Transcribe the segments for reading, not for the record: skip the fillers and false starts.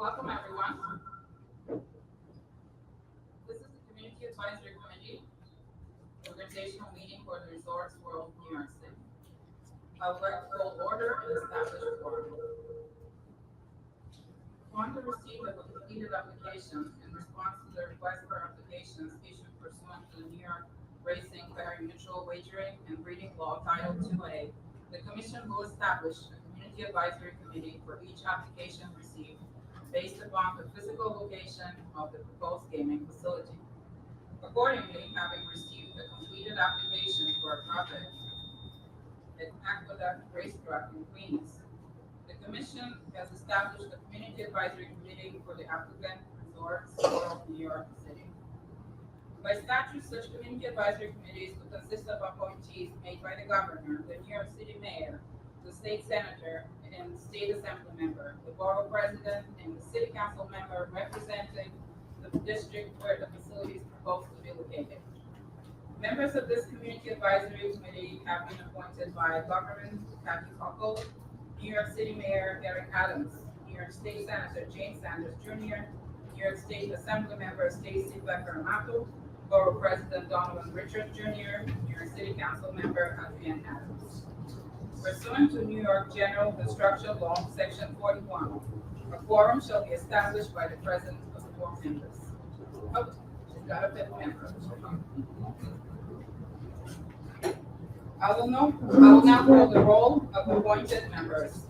Welcome, everyone. This is the Community Advisory Committee organizational meeting for the Resorts World, New York City. I would like to call order and establish a quorum. Upon the receipt of a completed application in response to the request for applications issued pursuant to the New York Racing Pari Mutual Wagering and Breeding Law Title 2A, the Commission will establish a Community Advisory Committee for each application received based upon the physical location of the proposed gaming facility. Accordingly, having received a completed application for a project at Aqueduct Racetrack in Queens, the Commission has established a Community Advisory Committee for the applicant Resorts World, New York City. By statute, such Community Advisory Committees will consist of appointees made by the Governor, the New York City Mayor, the State Senator, and State Assembly Member, the Borough President, and the City Council member representing the district where the facility is proposed to be located. Members of this Community Advisory Committee have been appointed by Governor Kathy Hochul, New York City Mayor Eric Adams, New York State Senator James Sanders Jr., New York State Assembly Member Stacy Becker Amato, Borough President Donovan Richards Jr., New York City Council Member Adrienne Adams. Pursuant to New York General Construction Law, Section 41, a quorum shall be established by the presence of 4 members. Oh, she's got a 5th member. I will now call the roll of appointed members.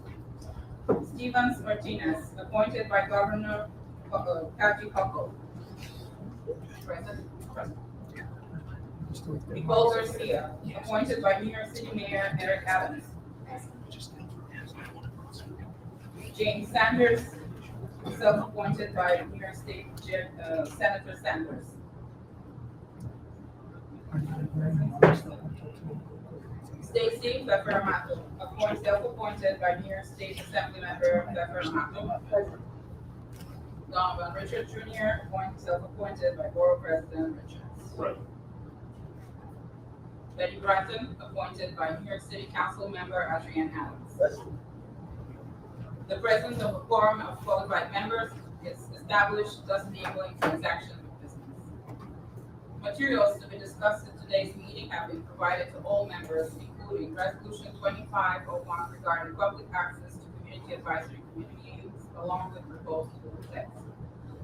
Stevens Martinez, appointed by Governor Kathy Hochul. Present. Nicole Garcia, appointed by New York City Mayor Eric Adams. James Sanders, self-appointed by New York State Senator Sanders. Stacy Becker Amato, self-appointed by New York State Assembly Member Becker Amato. Donovan Richards Jr., self-appointed by Borough President Richards. Right. Betty Bratton, appointed by New York City Council Member Adrienne Adams. The presence of a quorum of qualified members is established, thus enabling transaction of business. Materials to be discussed in today's meeting have been provided to all members, including Resolution 2501 regarding public access to Community Advisory Committee meetings, along with proposed rule text.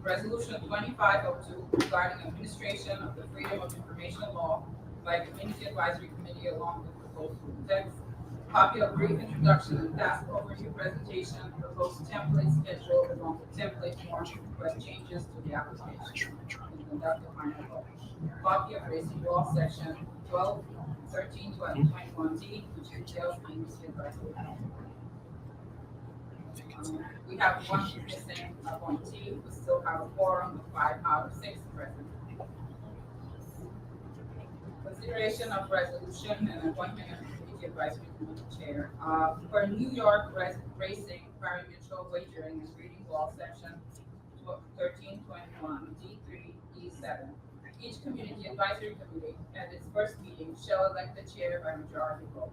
Resolution 2502 regarding administration of the Freedom of Information Law by Community Advisory Committee, along with proposed rule text. Copy of brief introduction and task overview presentation, proposed template schedule, along with template form to request changes to the application and conduct a final vote. Copy of Racing Law Section 12, 13, 12, 21D, which details Community Advisory. We have one missing appointee. We still have a quorum of 5 out of 6 present. Consideration of resolution and appointment of Community Advisory Committee Chair. For New York Racing Pari Mutual Wagering and Breeding Law Section 1321 D3 E7. Each Community Advisory Committee at its first meeting shall elect the chair by majority vote.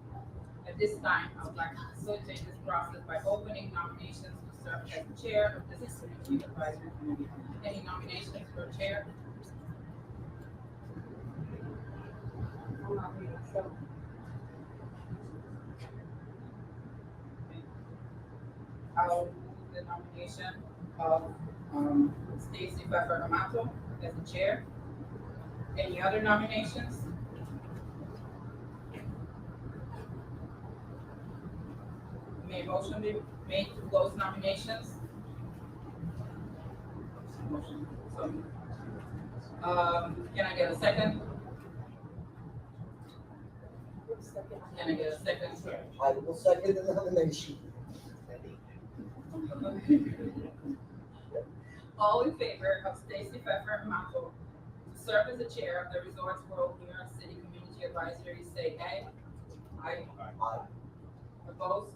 At this time, I would like to facilitate this process by opening nominations to serve as the chair of this Community Advisory Committee. Any nominations for chair? I'll move the nomination of Stacy Becker Amato as the chair. Any other nominations? May a motion be made to close nominations? Motion. So, can I get a second? Can I get a second? I will second the nomination. All in favor of Stacy Becker Amato to serve as the chair of the Resorts World New York City Community Advisory, say aye. Aye. Aye. Opposed?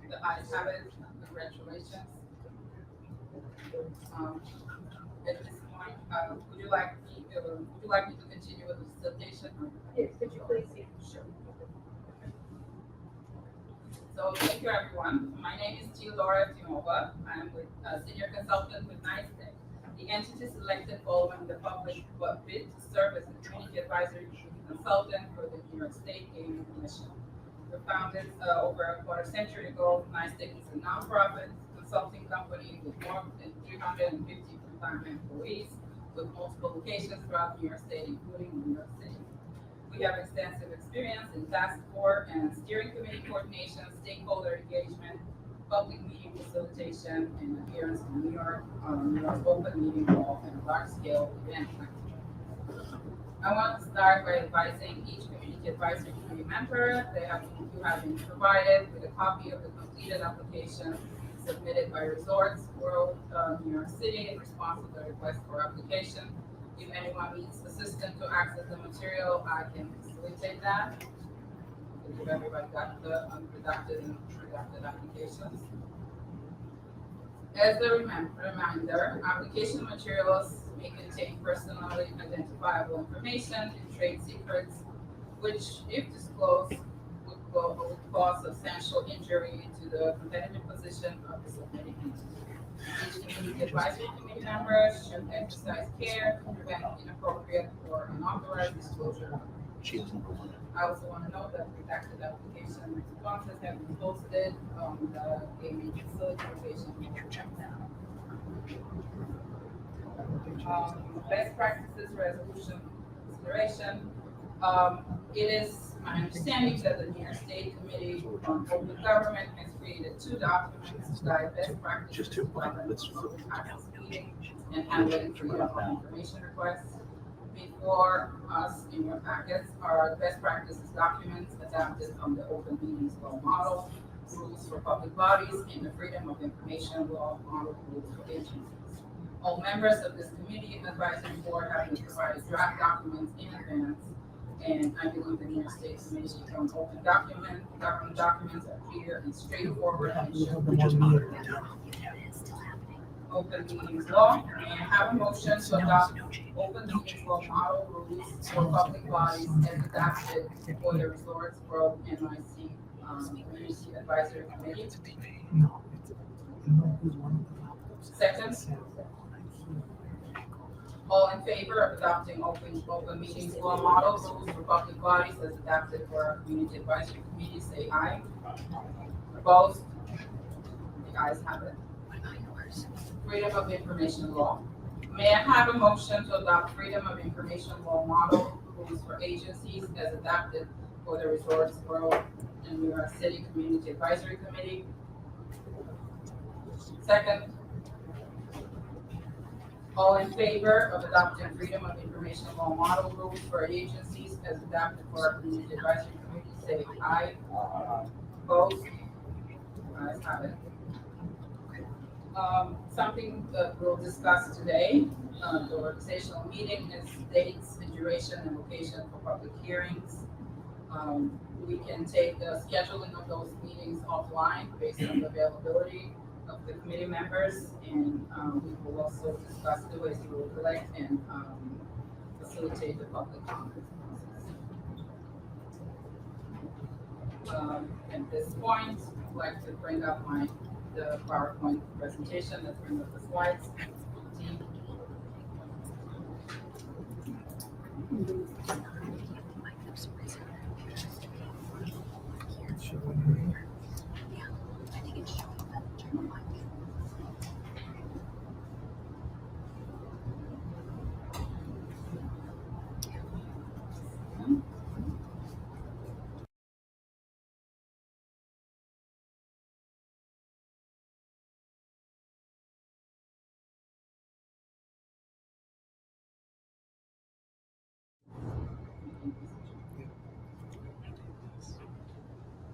The ayes have it. Congratulations. At this point, would you like me to continue with the facilitation? Yes, could you please? Sure. So thank you, everyone. My name is Laura Timova. I'm with senior consultant with NISTEC, the entity selected following the public bid to serve as a community advisory consultant for the New York State Gaming Commission. We founded over a quarter century ago. NISTEC is a nonprofit consulting company with more than 350 full-time employees with multiple locations throughout New York State, including New York City. We have extensive experience in task force and steering committee coordination, stakeholder engagement, public meeting facilitation, and adherence to New York open meeting law and large-scale event planning. I want to start by advising each community advisory committee member you have been provided with a copy of the completed application submitted by Resorts World New York City in response to the request for application. If anyone needs assistance to access the material, I can facilitate that. If everybody got the unredacted and redacted applications. As a reminder, application materials may contain personally identifiable information and trade secrets, which, if disclosed, would cause substantial injury to the competitive position of the submitting entity. Each community advisory committee member should exercise care to prevent inappropriate or unauthorized disclosure. I also want to note that redacted application responses have been posted on the gaming facility location. Best practices resolution consideration. It is my understanding that the New York State Committee on Open Government has created 2 documents to guide best practices to govern public access meeting and handling freedom of information requests. Before us in your packets are best practices documents adapted from the Open Meetings Law model, rules for public bodies, and the Freedom of Information Law model rules for agencies. All members of this committee and advisory board have been provided draft documents in advance, and I believe the New York State Committee on Open Government documents are clear and straightforward and should be Open Meetings Law. May I have a motion to adopt Open Meetings Law model rules for public bodies as adapted for the Resorts World NYC Community Advisory Committee? Second. All in favor of adopting Open Meetings Law model rules for public bodies as adapted for our Community Advisory Committee, say aye. Opposed? The ayes have it. Freedom of Information Law. May I have a motion to adopt Freedom of Information Law model rules for agencies as adapted for the Resorts World and New York City Community Advisory Committee? Second. All in favor of adopting Freedom of Information Law model rules for agencies as adapted for our Community Advisory Committee, say aye. Opposed? Ayes have it. Something that we'll discuss today, the organizational meeting is dates and duration and location for public hearings. We can take the scheduling of those meetings offline based on the availability of the committee members, and we will also discuss the ways we will collect and facilitate the public comment process. At this point, I'd like to bring up the PowerPoint presentation. Let's bring up the slides.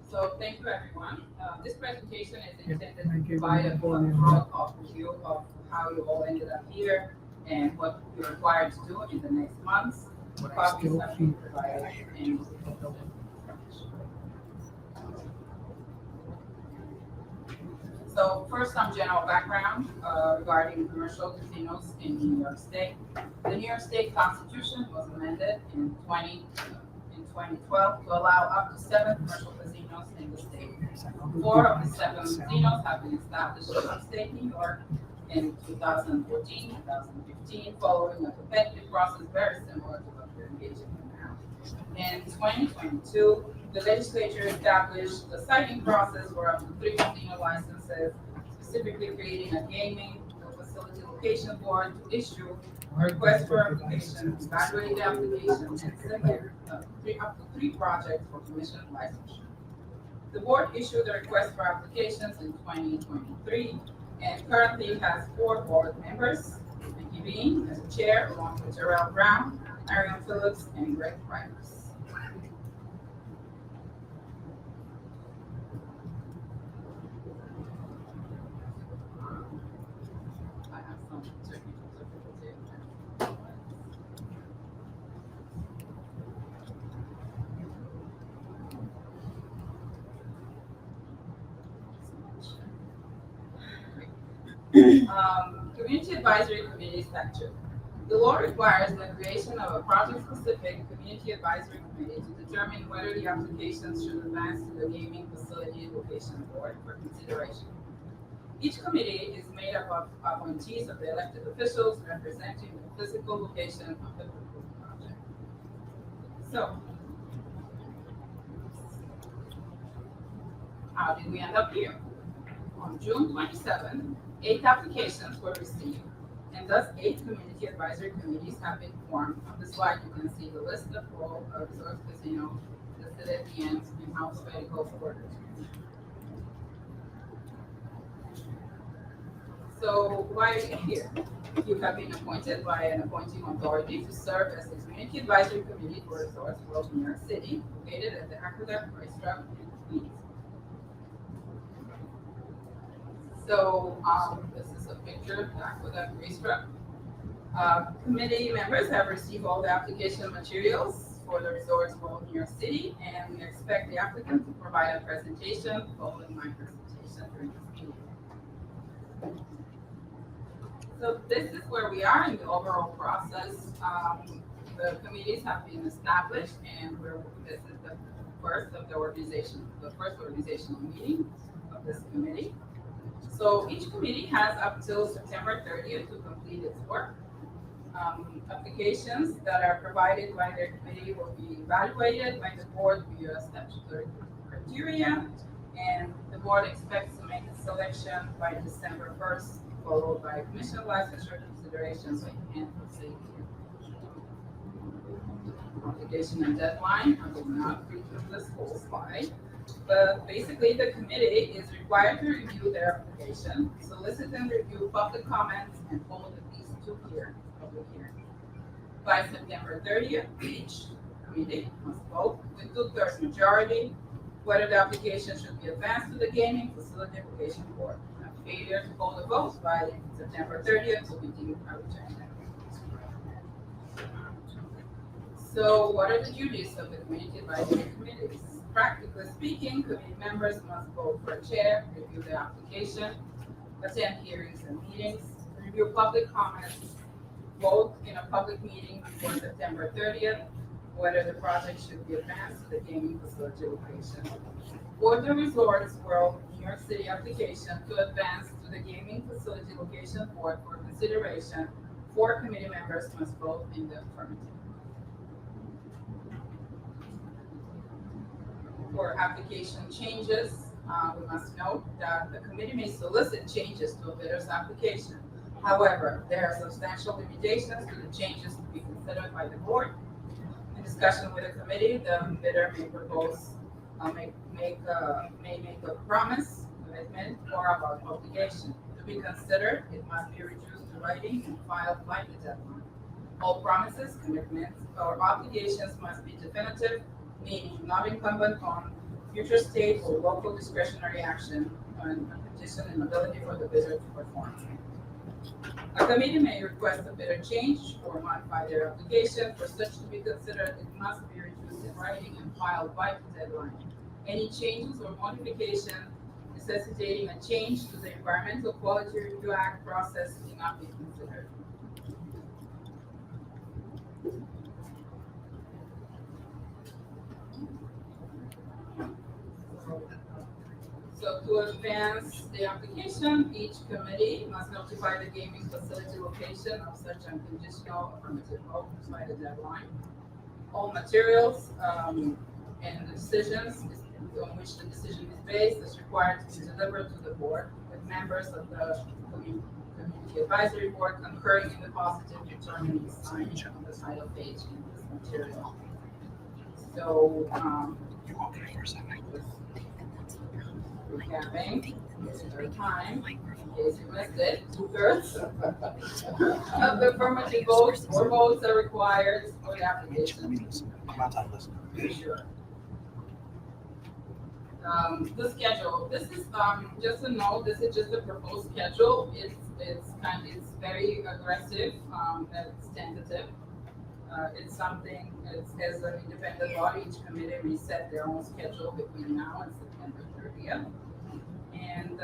So thank you, everyone. This presentation is intended to provide a broad overview of how you all ended up here and what you're required to do in the next months. Copies have been provided and so first, some general background regarding commercial casinos in New York State. The New York State Constitution was amended in 2012 to allow up to 7 commercial casinos in the state. 4 of the 7 casinos have been established in upstate New York in 2014, 2015, following a competitive process very similar to what we're engaging in now. In 2022, the legislature established the citing process for up to 3 casino licenses, specifically creating a gaming facility location board to issue a request for application, evaluate the application, and submit up to 3 projects for commission licensure. The board issued the request for applications in 2023 and currently has 4 board members, Vicky Bean as chair, along with Terrell Brown, Ariel Phillips, and Greg Rivers. I have some technical difficulty. Community Advisory Committee statute. The law requires the creation of a project-specific community advisory committee to determine whether the applications should advance to the gaming facility location board for consideration. Each committee is made up of appointees of the elected officials representing the physical location of the proposed project. So, how did we end up here? On June 27, 8 applications were received, and thus 8 community advisory committees have been formed. On the slide, you can see the list of all Resorts Casino listed at the end in alphabetical order. So why are you here? You have been appointed by an appointing authority to serve as the Community Advisory Committee for Resorts World New York City, located at the Aqueduct Racetrack in Queens. So this is a picture of the Aqueduct Racetrack. Committee members have received all the application materials for the Resorts World New York City, and we expect the applicant to provide a presentation following my presentation during this meeting. So this is where we are in the overall process. The committees have been established, and this is the first organizational meeting of this committee. So each committee has up till September 30th to complete its work. Applications that are provided by their committee will be evaluated by the board via statutory criteria, and the board expects to make a selection by December 1st, followed by commission licensure considerations and procedure. Application and deadline, I will not read through this whole slide, but basically the committee is required to review their application, solicit and review public comments, and hold at least 2 public hearings. By September 30th, each committee must vote with 2/3 majority whether the application should be advanced to the gaming facility location board. A failure to hold a vote by September 30th will be deemed a rejection. So what are the duties of the community advisory committees? Practically speaking, committee members must vote for a chair, review the application, attend hearings and meetings, review public comments, vote in a public meeting before September 30th whether the project should be advanced to the gaming facility location. For the Resorts World New York City application to advance to the gaming facility location board for consideration, 4 committee members must vote in the affirmative. For application changes, we must note that the committee may solicit changes to a bidder's application. However, there are substantial limitations to the changes to be considered by the board. In discussion with the committee, the bidder may propose, may make a promise, commitment, or about obligation. To be considered, it must be reduced to writing and filed by the deadline. All promises, commitments, or obligations must be definitive, meaning not incumbent on future state or local discretionary action on a condition and ability for the bidder to perform. A committee may request a bidder change or modify their application. For such to be considered, it must be reduced in writing and filed by the deadline. Any changes or modification necessitating a change to the Environmental Quality Review Act process cannot be considered. So to advance the application, each committee must notify the gaming facility location of such unconditional affirmative vote by the deadline. All materials and the decisions on which the decision is based is required to be delivered to the board, with members of the community advisory board concurring in the positive determining sign on the title page in this material. So, Okay for a second. recapping, third time, in case you missed it, 2/3 of the affirmative votes or votes are required for the application. I'm not time listening. Sure. The schedule, this is, just a note, this is just a proposed schedule. It's very aggressive, it's tentative. It's something, as an independent body, each committee reset their own schedule between now and September 30th. And,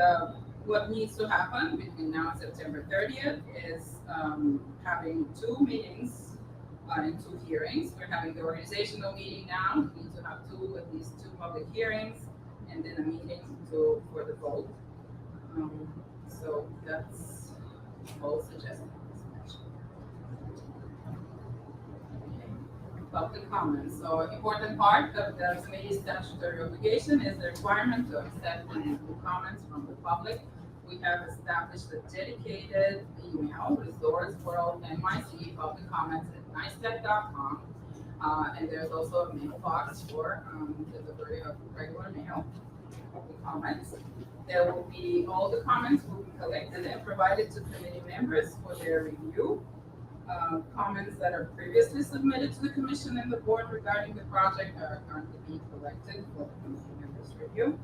what needs to happen between now and September 30th is, having 2 meetings, and 2 hearings. We're having the organizational meeting now, we need to have at least two public hearings, and then a meeting for the vote. So that's all suggested. Public comments. So an important part of the committee's statutory obligation is the requirement to accept and review comments from the public. We have established a dedicated email resource for all NYC public comments at NYSTEC.com. And there's also a mailbox for delivery of regular mail public comments. There will be, all the comments will be collected and provided to committee members for their review. Comments that are previously submitted to the commission and the board regarding the project are currently being collected for the committee members' review.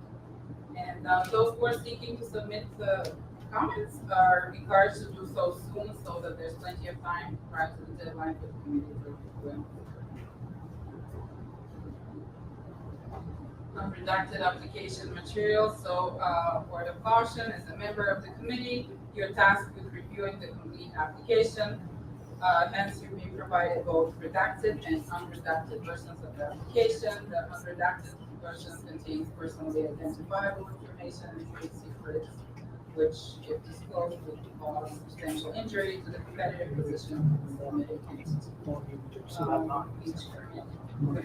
And those who are seeking to submit the comments are encouraged to do so soon so that there's plenty of time prior to the deadline for the committee to review. Unredacted application material. So, word of caution, as a member of the committee, you're tasked with reviewing the complete application. Hence, you'll be provided both redacted and unredacted versions of the application. The unredacted version contains personally identifiable information and trade secrets, which, if disclosed, would cause substantial injury to the competitive position of the submitted entity.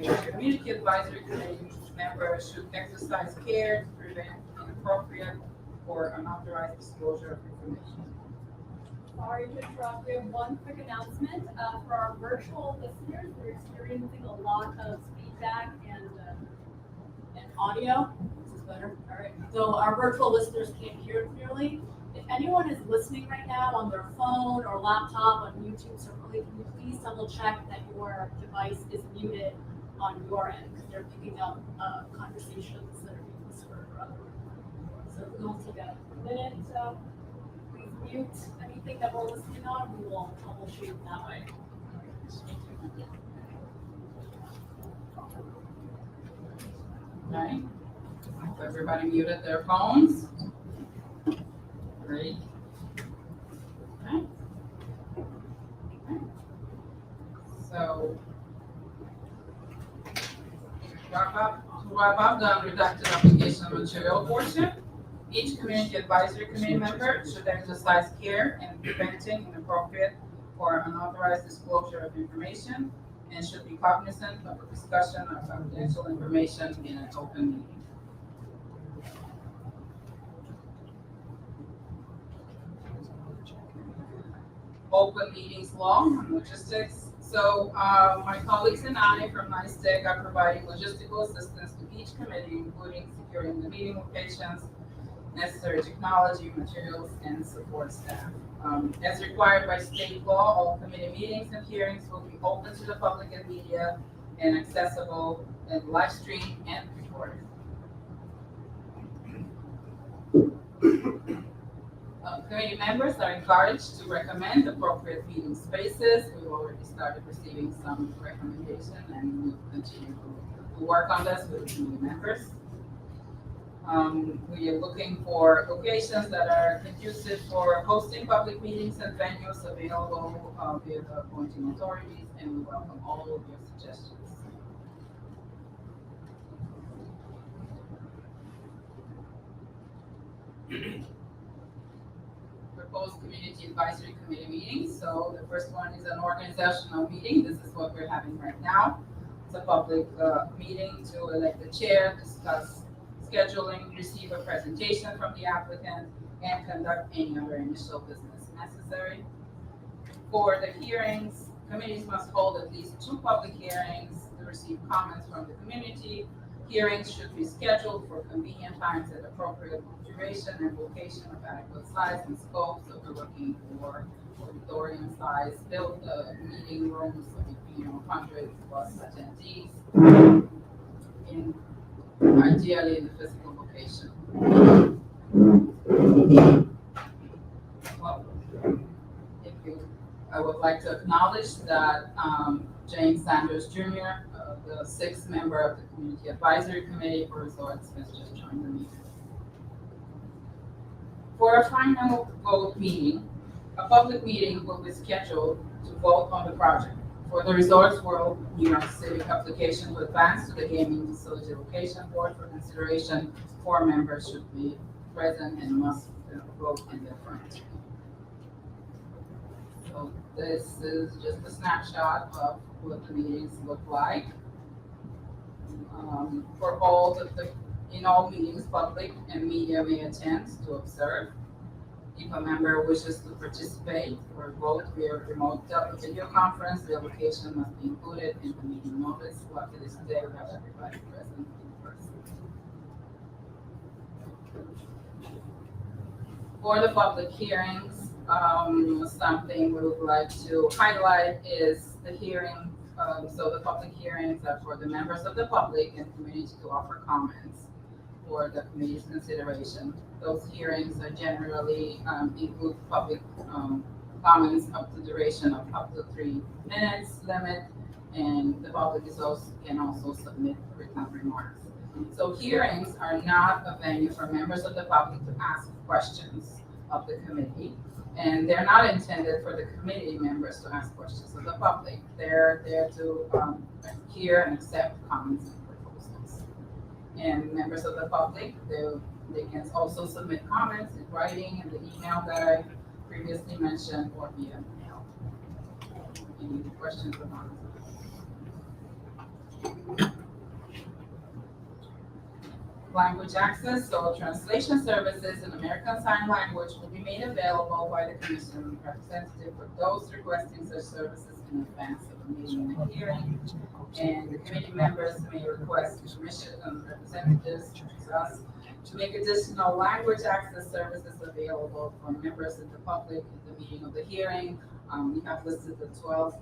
Each community advisory committee member should exercise care to prevent inappropriate or unauthorized disclosure of information. Sorry to interrupt. We have one quick announcement for our virtual listeners. We're experiencing a lot of feedback and audio. This is better. All right. So our virtual listeners can't hear clearly. If anyone is listening right now on their phone or laptop on YouTube, certainly, can you please double check that your device is muted on your end, because they're picking up conversations that are being whispered or other. So if we don't take a minute, please mute anything that we're listening on. We will troubleshoot that way. Okay. So everybody muted their phones. Great. Okay. So to wrap up the unredacted application material portion, each community advisory committee member should exercise care in preventing inappropriate or unauthorized disclosure of information and should be cognizant of the discussion of confidential information in an open meeting. Open meetings law and logistics. So my colleagues and I from NYSTEC are providing logistical assistance to each committee, including securing the meeting locations, necessary technology, materials, and support staff. As required by state law, all committee meetings and hearings will be open to the public and media and accessible and live streamed and recorded. Committee members are encouraged to recommend appropriate meeting spaces. We've already started receiving some recommendation and we'll continue to work on this with the committee members. We are looking for locations that are conducive for hosting public meetings and venues available via the appointing authorities, and we welcome all of your suggestions. Proposed Community Advisory Committee meetings. So the first one is an organizational meeting. This is what we're having right now. It's a public meeting to elect the chair, discuss scheduling, receive a presentation from the applicant, and conduct any other initial business necessary. For the hearings, committees must hold at least 2 public hearings to receive comments from the community. Hearings should be scheduled for convenient times at appropriate duration and location of adequate size and scope. So we're looking for auditorium size, build meeting rooms, so 100 plus attendees, in ideally in the physical location. Well, I would like to acknowledge that James Sanders Jr., the 6th member of the Community Advisory Committee for Resorts, has just joined the meeting. For a final vote meeting, a public meeting will be scheduled to vote on the project. For the Resorts World New York City application to advance to the Gaming Facility Location Board for consideration, 4 members should be present and must vote in their front. So this is just a snapshot of what the meetings look like. For all in all meetings, public and media may attend to observe. If a member wishes to participate or vote via remote video conference, the application must be included in the meeting notice. Luckily today we have everybody present in person. For the public hearings, something we would like to highlight is the hearing. So the public hearings are for the members of the public and community to offer comments for the committee's consideration. Those hearings are generally include public comments up to duration of up to 3 minutes limit, and the public can also submit written remarks. So hearings are not a venue for members of the public to ask questions of the committee, and they're not intended for the committee members to ask questions of the public. They're there to hear and accept comments and proposals. And members of the public, they can also submit comments in writing in the email that I previously mentioned or via mail. Any questions or comments? Language access, so translation services in American Sign Language will be made available by the commission representative for those requesting such services in advance of the meeting and hearing. And the committee members may request commission representatives, us, to make additional language access services available for members of the public at the meeting of the hearing. We have listed the 12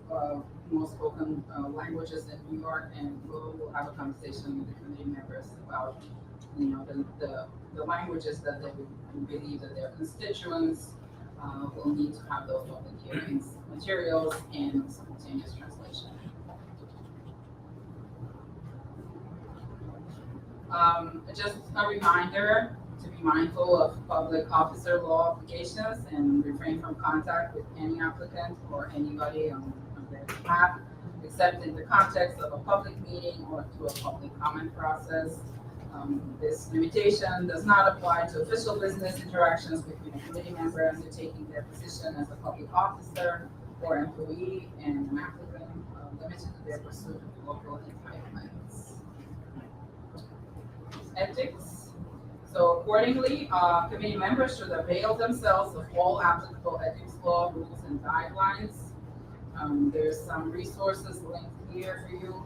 most spoken languages in New York, and we'll have a conversation with the committee members about the languages that they believe that their constituents will need to have those public hearings materials and simultaneous translation. Just a reminder to be mindful of public officer law obligations and refrain from contact with any applicant or anybody on their behalf, except in the context of a public meeting or through a public comment process. This limitation does not apply to official business interactions between a committee member undertaking their position as a public officer or employee and an applicant, limited to their pursuit of local entitlements. Ethics. So accordingly, committee members should avail themselves of all applicable ethics law, rules, and guidelines. There's some resources linked here for you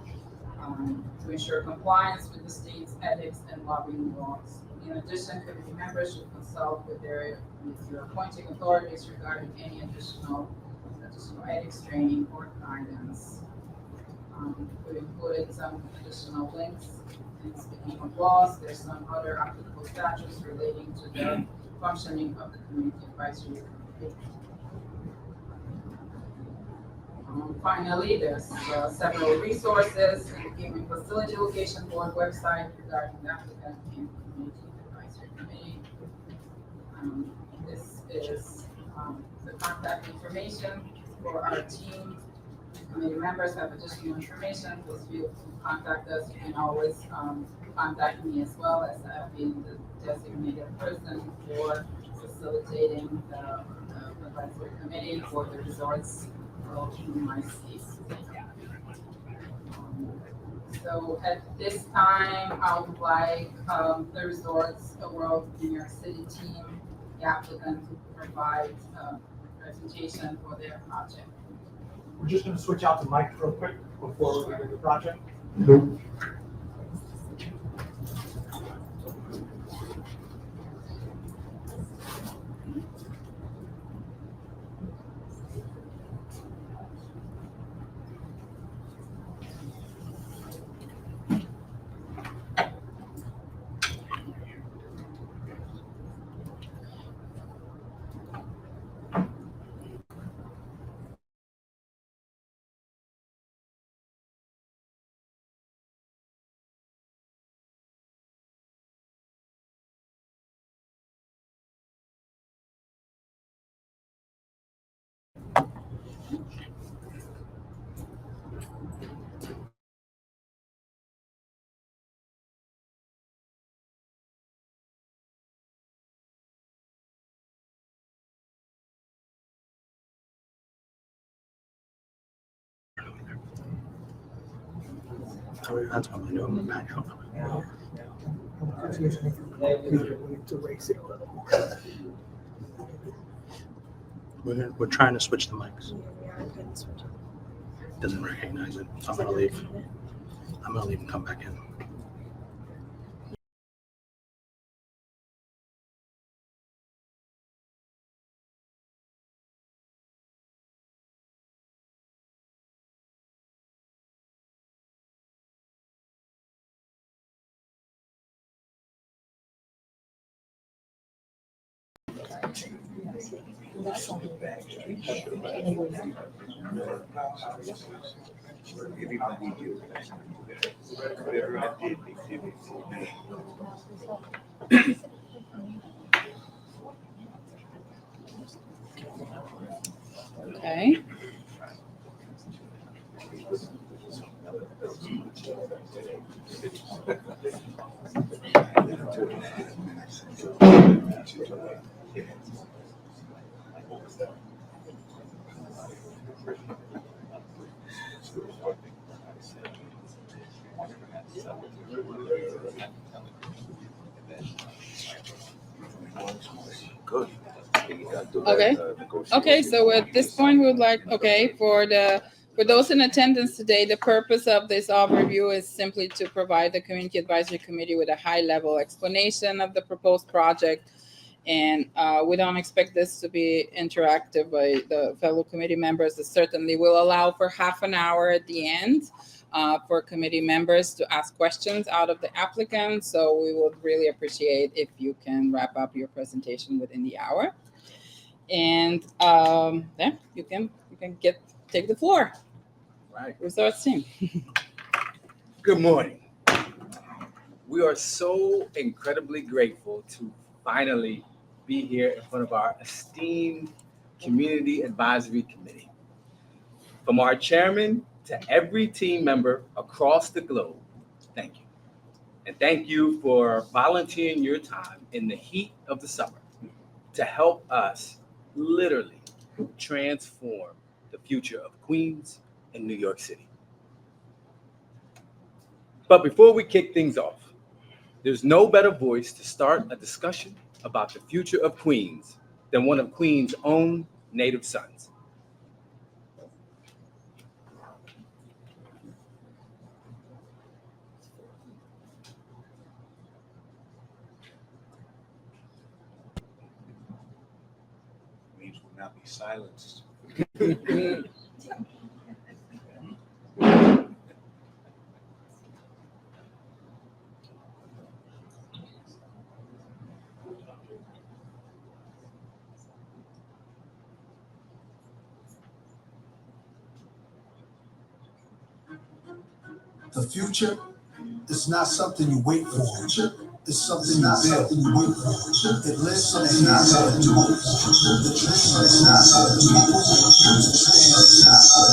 to ensure compliance with the state's ethics and lobbying laws. In addition, committee members should consult with your appointing authorities regarding any additional ethics training or guidance. We've included some additional links. And speaking of laws, there's some other applicable statutes relating to the functioning of the Community Advisory Committee. Finally, there's several resources in the Gaming Facility Location Board website regarding the applicant and Community Advisory Committee. This is the contact information for our team committee members have additional information, please feel to contact us. You can always contact me as well, as I've been the designated person for facilitating the advisory committee for the resorts in my state. So at this time, I would like the Resorts World New York City team, the applicant, to provide a presentation for their project. We're just gonna switch out the mic real quick before we get into the project. That's what I'm doing. I'm back out. To raise it a little. We're trying to switch the mics. Doesn't recognize it. So I'm gonna leave. I'm gonna leave and come back in. Okay. Good. Okay. Okay, so at this point, we would like, for those in attendance today, the purpose of this overview is simply to provide the Community Advisory Committee with a high-level explanation of the proposed project. And we don't expect this to be interactive by the fellow committee members. It certainly will allow for half an hour at the end for committee members to ask questions out of the applicant. So we would really appreciate if you can wrap up your presentation within the hour. And then you can take the floor. Right. Resorts team. Good morning. We are so incredibly grateful to finally be here in front of our esteemed Community Advisory Committee. From our chairman to every team member across the globe, thank you. And thank you for volunteering your time in the heat of the summer to help us literally transform the future of Queens and New York City. But before we kick things off, there's no better voice to start a discussion about the future of Queens than one of Queens' own native sons. Queens will not be silenced. The future It's not something you wait for. It's something you build. It lives in the hands of the doers. The dream is not of the people who refuse to stand.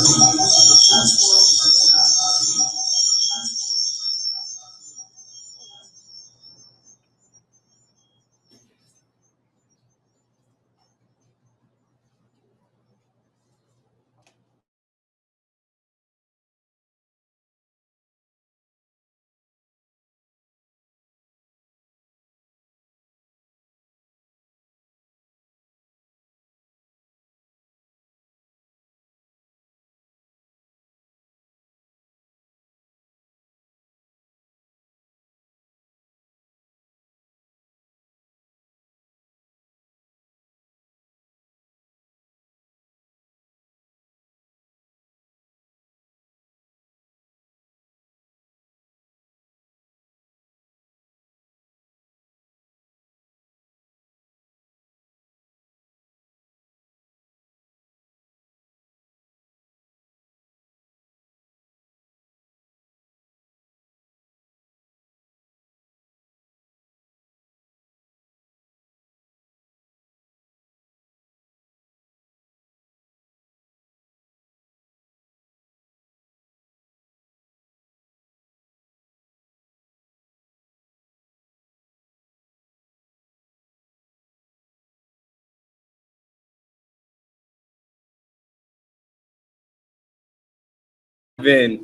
Vin,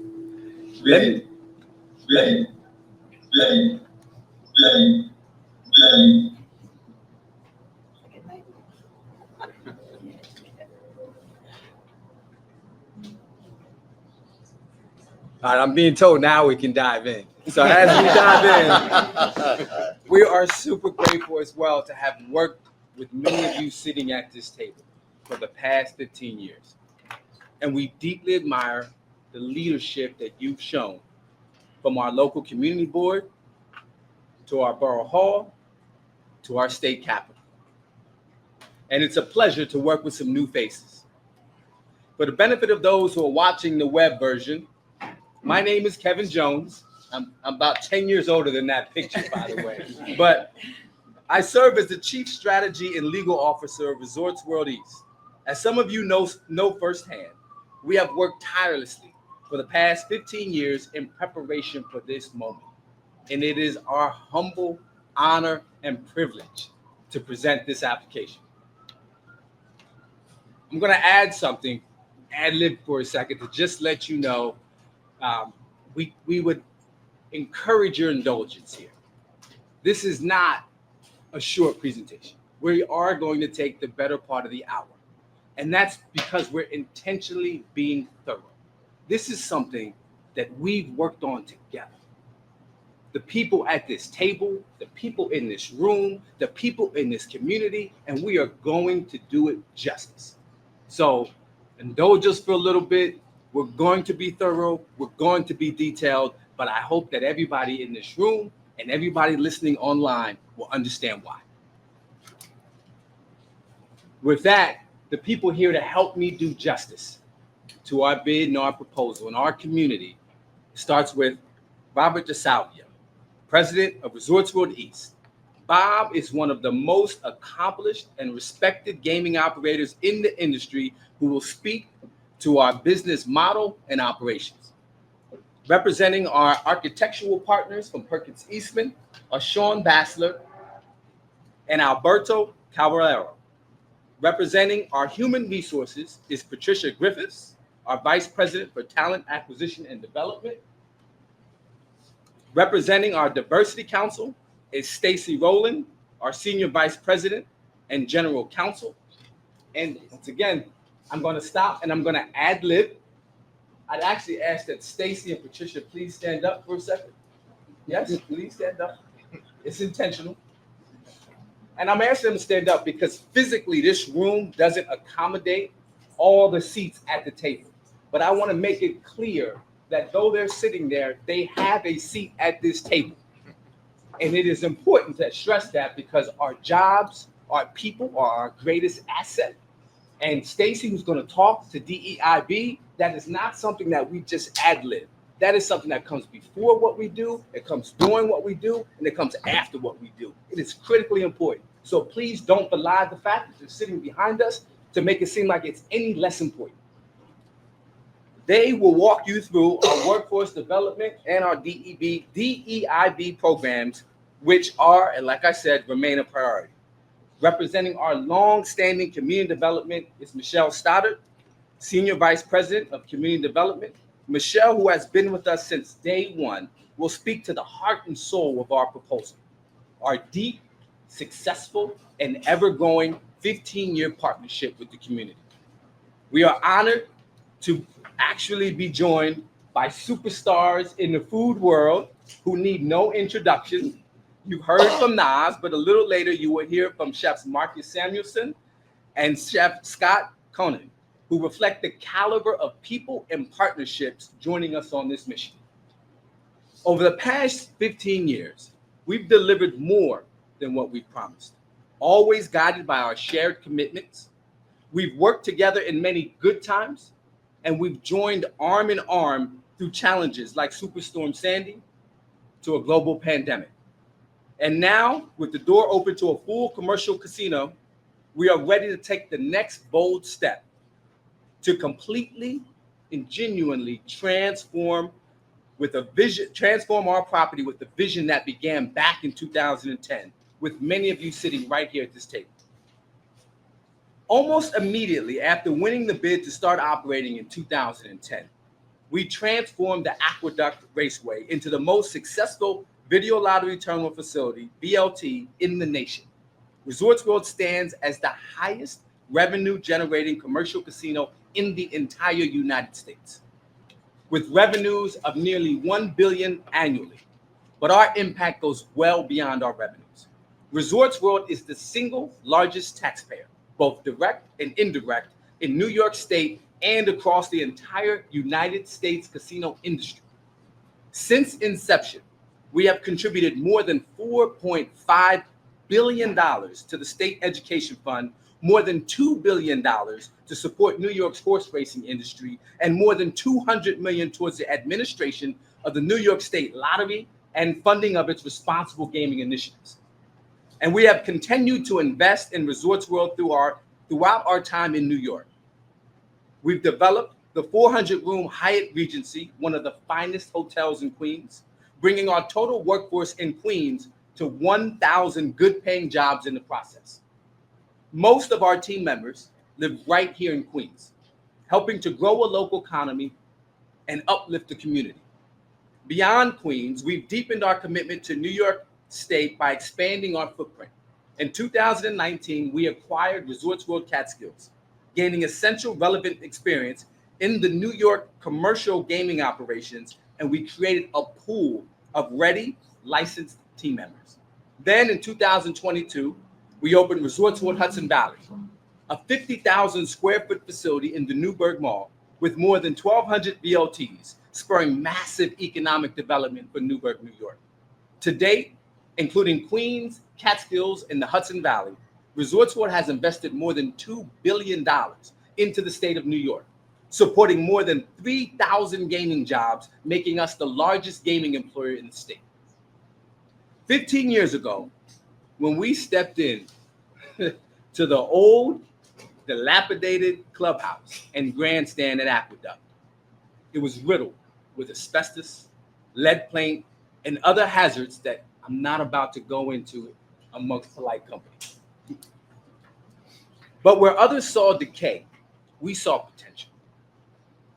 let me, all right, I'm being told now we can dive in. So as we dive in, we are super grateful as well to have worked with many of you sitting at this table for the past 15 years. And we deeply admire the leadership that you've shown from our local community board to our borough hall to our state capitol. And it's a pleasure to work with some new faces. For the benefit of those who are watching the web version, my name is Kevin Jones. I'm about 10 years older than that picture, by the way. But I serve as the Chief Strategy and Legal Officer of Resorts World East. As some of you know firsthand, we have worked tirelessly for the past 15 years in preparation for this moment. And it is our humble honor and privilege to present this application. I'm going to add something, ad-lib for a second, to just let you know we would encourage your indulgence here. This is not a short presentation. We are going to take the better part of the hour. And that's because we're intentionally being thorough. This is something that we've worked on together. The people at this table, the people in this room, the people in this community, and we are going to do it justice. So indulge us for a little bit. We're going to be thorough. We're going to be detailed, but I hope that everybody in this room and everybody listening online will understand why. With that, the people here to help me do justice to our bid and our proposal in our community starts with Robert DeSalvia, President of Resorts World East. Bob is one of the most accomplished and respected gaming operators in the industry who will speak to our business model and operations. Representing our architectural partners from Perkins Eastman are Sean Bassler and Alberto Caballero. Representing our human resources is Patricia Griffiths, our Vice President for Talent Acquisition and Development. Representing our Diversity Council is Stacy Rowland, our Senior Vice President and General Counsel. And once again, I'm going to stop and I'm going to ad-lib. I'd actually ask that Stacy and Patricia please stand up for a second. Yes, please stand up. It's intentional. And I'm asking them to stand up because physically this room doesn't accommodate all the seats at the table. But I want to make it clear that though they're sitting there, they have a seat at this table. And it is important to stress that because our jobs, our people are our greatest asset. And Stacy, who's going to talk to DEIB, that is not something that we just ad-lib. That is something that comes before what we do, it comes during what we do, and it comes after what we do. It is critically important. So please don't belie the fact that you're sitting behind us to make it seem like it's any less important. They will walk you through our workforce development and our DEIB programs, which are, and like I said, remain a priority. Representing our long-standing community development is Michelle Stoddard, Senior Vice President of Community Development. Michelle, who has been with us since day one, will speak to the heart and soul of our proposal, our deep, successful, and ever-growing 15-year partnership with the community. We are honored to actually be joined by superstars in the food world who need no introduction. You heard from Nas, but a little later you will hear from Chefs Marcus Samuelson and Chef Scott Conan, who reflect the caliber of people and partnerships joining us on this mission. Over the past 15 years, we've delivered more than what we promised, always guided by our shared commitments. We've worked together in many good times, and we've joined arm in arm through challenges like Superstorm Sandy to a global pandemic. And now, with the door open to a full commercial casino, we are ready to take the next bold step to completely and genuinely transform our property with the vision that began back in 2010, with many of you sitting right here at this table. Almost immediately after winning the bid to start operating in 2010, we transformed the Aqueduct Raceway into the most successful video lottery terminal facility, VLT, in the nation. Resorts World stands as the highest revenue-generating commercial casino in the entire United States, with revenues of nearly $1 billion annually. But our impact goes well beyond our revenues. Resorts World is the single largest taxpayer, both direct and indirect, in New York State and across the entire United States casino industry. Since inception, we have contributed more than $4.5 billion to the state education fund, more than $2 billion to support New York's horse racing industry, and more than $200 million towards the administration of the New York State Lottery and funding of its responsible gaming initiatives. And we have continued to invest in Resorts World throughout our time in New York. We've developed the 400-room Hyatt Regency, one of the finest hotels in Queens, bringing our total workforce in Queens to 1,000 good-paying jobs in the process. Most of our team members live right here in Queens, helping to grow a local economy and uplift the community. Beyond Queens, we've deepened our commitment to New York State by expanding our footprint. In 2019, we acquired Resorts World Catskills, gaining essential relevant experience in the New York commercial gaming operations, and we created a pool of ready, licensed team members. Then in 2022, we opened Resorts World Hudson Valley, a 50,000 square foot facility in the Newburgh Mall with more than 1,200 VLTs, spurring massive economic development for Newburgh, New York. To date, including Queens, Catskills, and the Hudson Valley, Resorts World has invested more than $2 billion into the state of New York, supporting more than 3,000 gaming jobs, making us the largest gaming employer in the state. 15 years ago, when we stepped in to the old, dilapidated clubhouse and grandstand at Aqueduct, it was riddled with asbestos, lead paint, and other hazards that I'm not about to go into amongst polite company. But where others saw decay, we saw potential.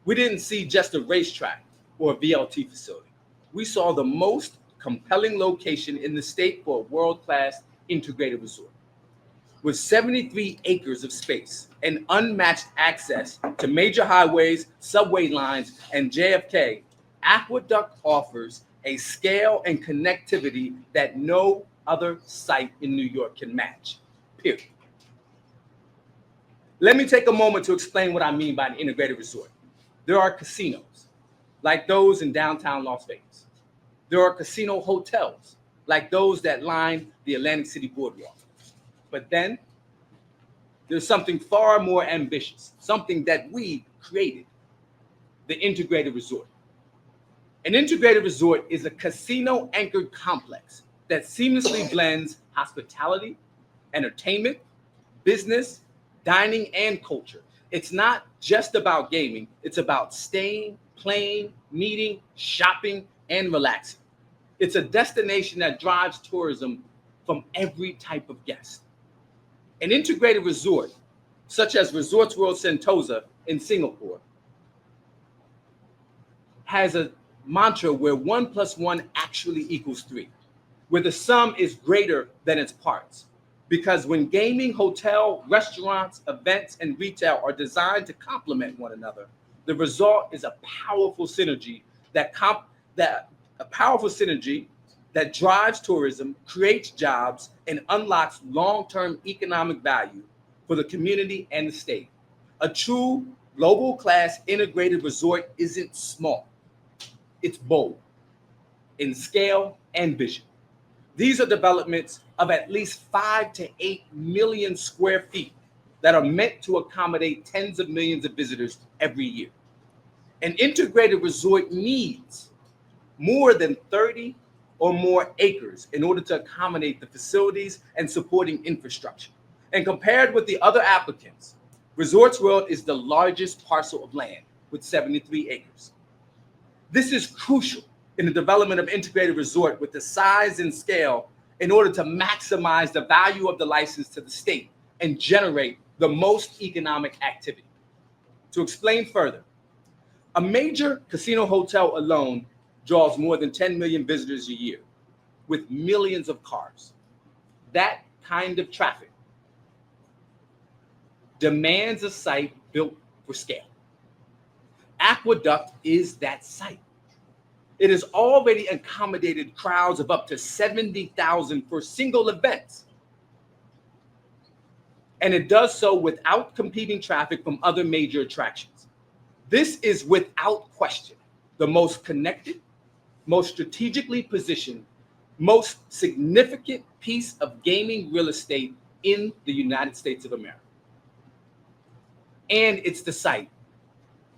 We didn't see just a racetrack or a VLT facility. We saw the most compelling location in the state for a world-class integrated resort. With 73 acres of space and unmatched access to major highways, subway lines, and JFK, Aqueduct offers a scale and connectivity that no other site in New York can match, period. Let me take a moment to explain what I mean by an integrated resort. There are casinos, like those in downtown Las Vegas. There are casino hotels, like those that line the Atlantic City Boardwalk. But then there's something far more ambitious, something that we created, the integrated resort. An integrated resort is a casino-anchored complex that seamlessly blends hospitality, entertainment, business, dining, and culture. It's not just about gaming, it's about staying, playing, meeting, shopping, and relaxing. It's a destination that drives tourism from every type of guest. An integrated resort, such as Resorts World Sentosa in Singapore, has a mantra where 1 + 1 actually equals 3, where the sum is greater than its parts. Because when gaming, hotel, restaurants, events, and retail are designed to complement one another, the result is a powerful synergy that drives tourism, creates jobs, and unlocks long-term economic value for the community and the state. A true global class integrated resort isn't small. It's bold in scale and vision. These are developments of at least 5 to 8 million square feet that are meant to accommodate tens of millions of visitors every year. An integrated resort needs more than 30 or more acres in order to accommodate the facilities and supporting infrastructure. And compared with the other applicants, Resorts World is the largest parcel of land with 73 acres. This is crucial in the development of integrated resort with the size and scale in order to maximize the value of the license to the state and generate the most economic activity. To explain further, a major casino hotel alone draws more than 10 million visitors a year with millions of cars. That kind of traffic demands a site built for scale. Aqueduct is that site. It has already accommodated crowds of up to 70,000 for single events. And it does so without competing traffic from other major attractions. This is without question the most connected, most strategically positioned, most significant piece of gaming real estate in the United States of America. And it's the site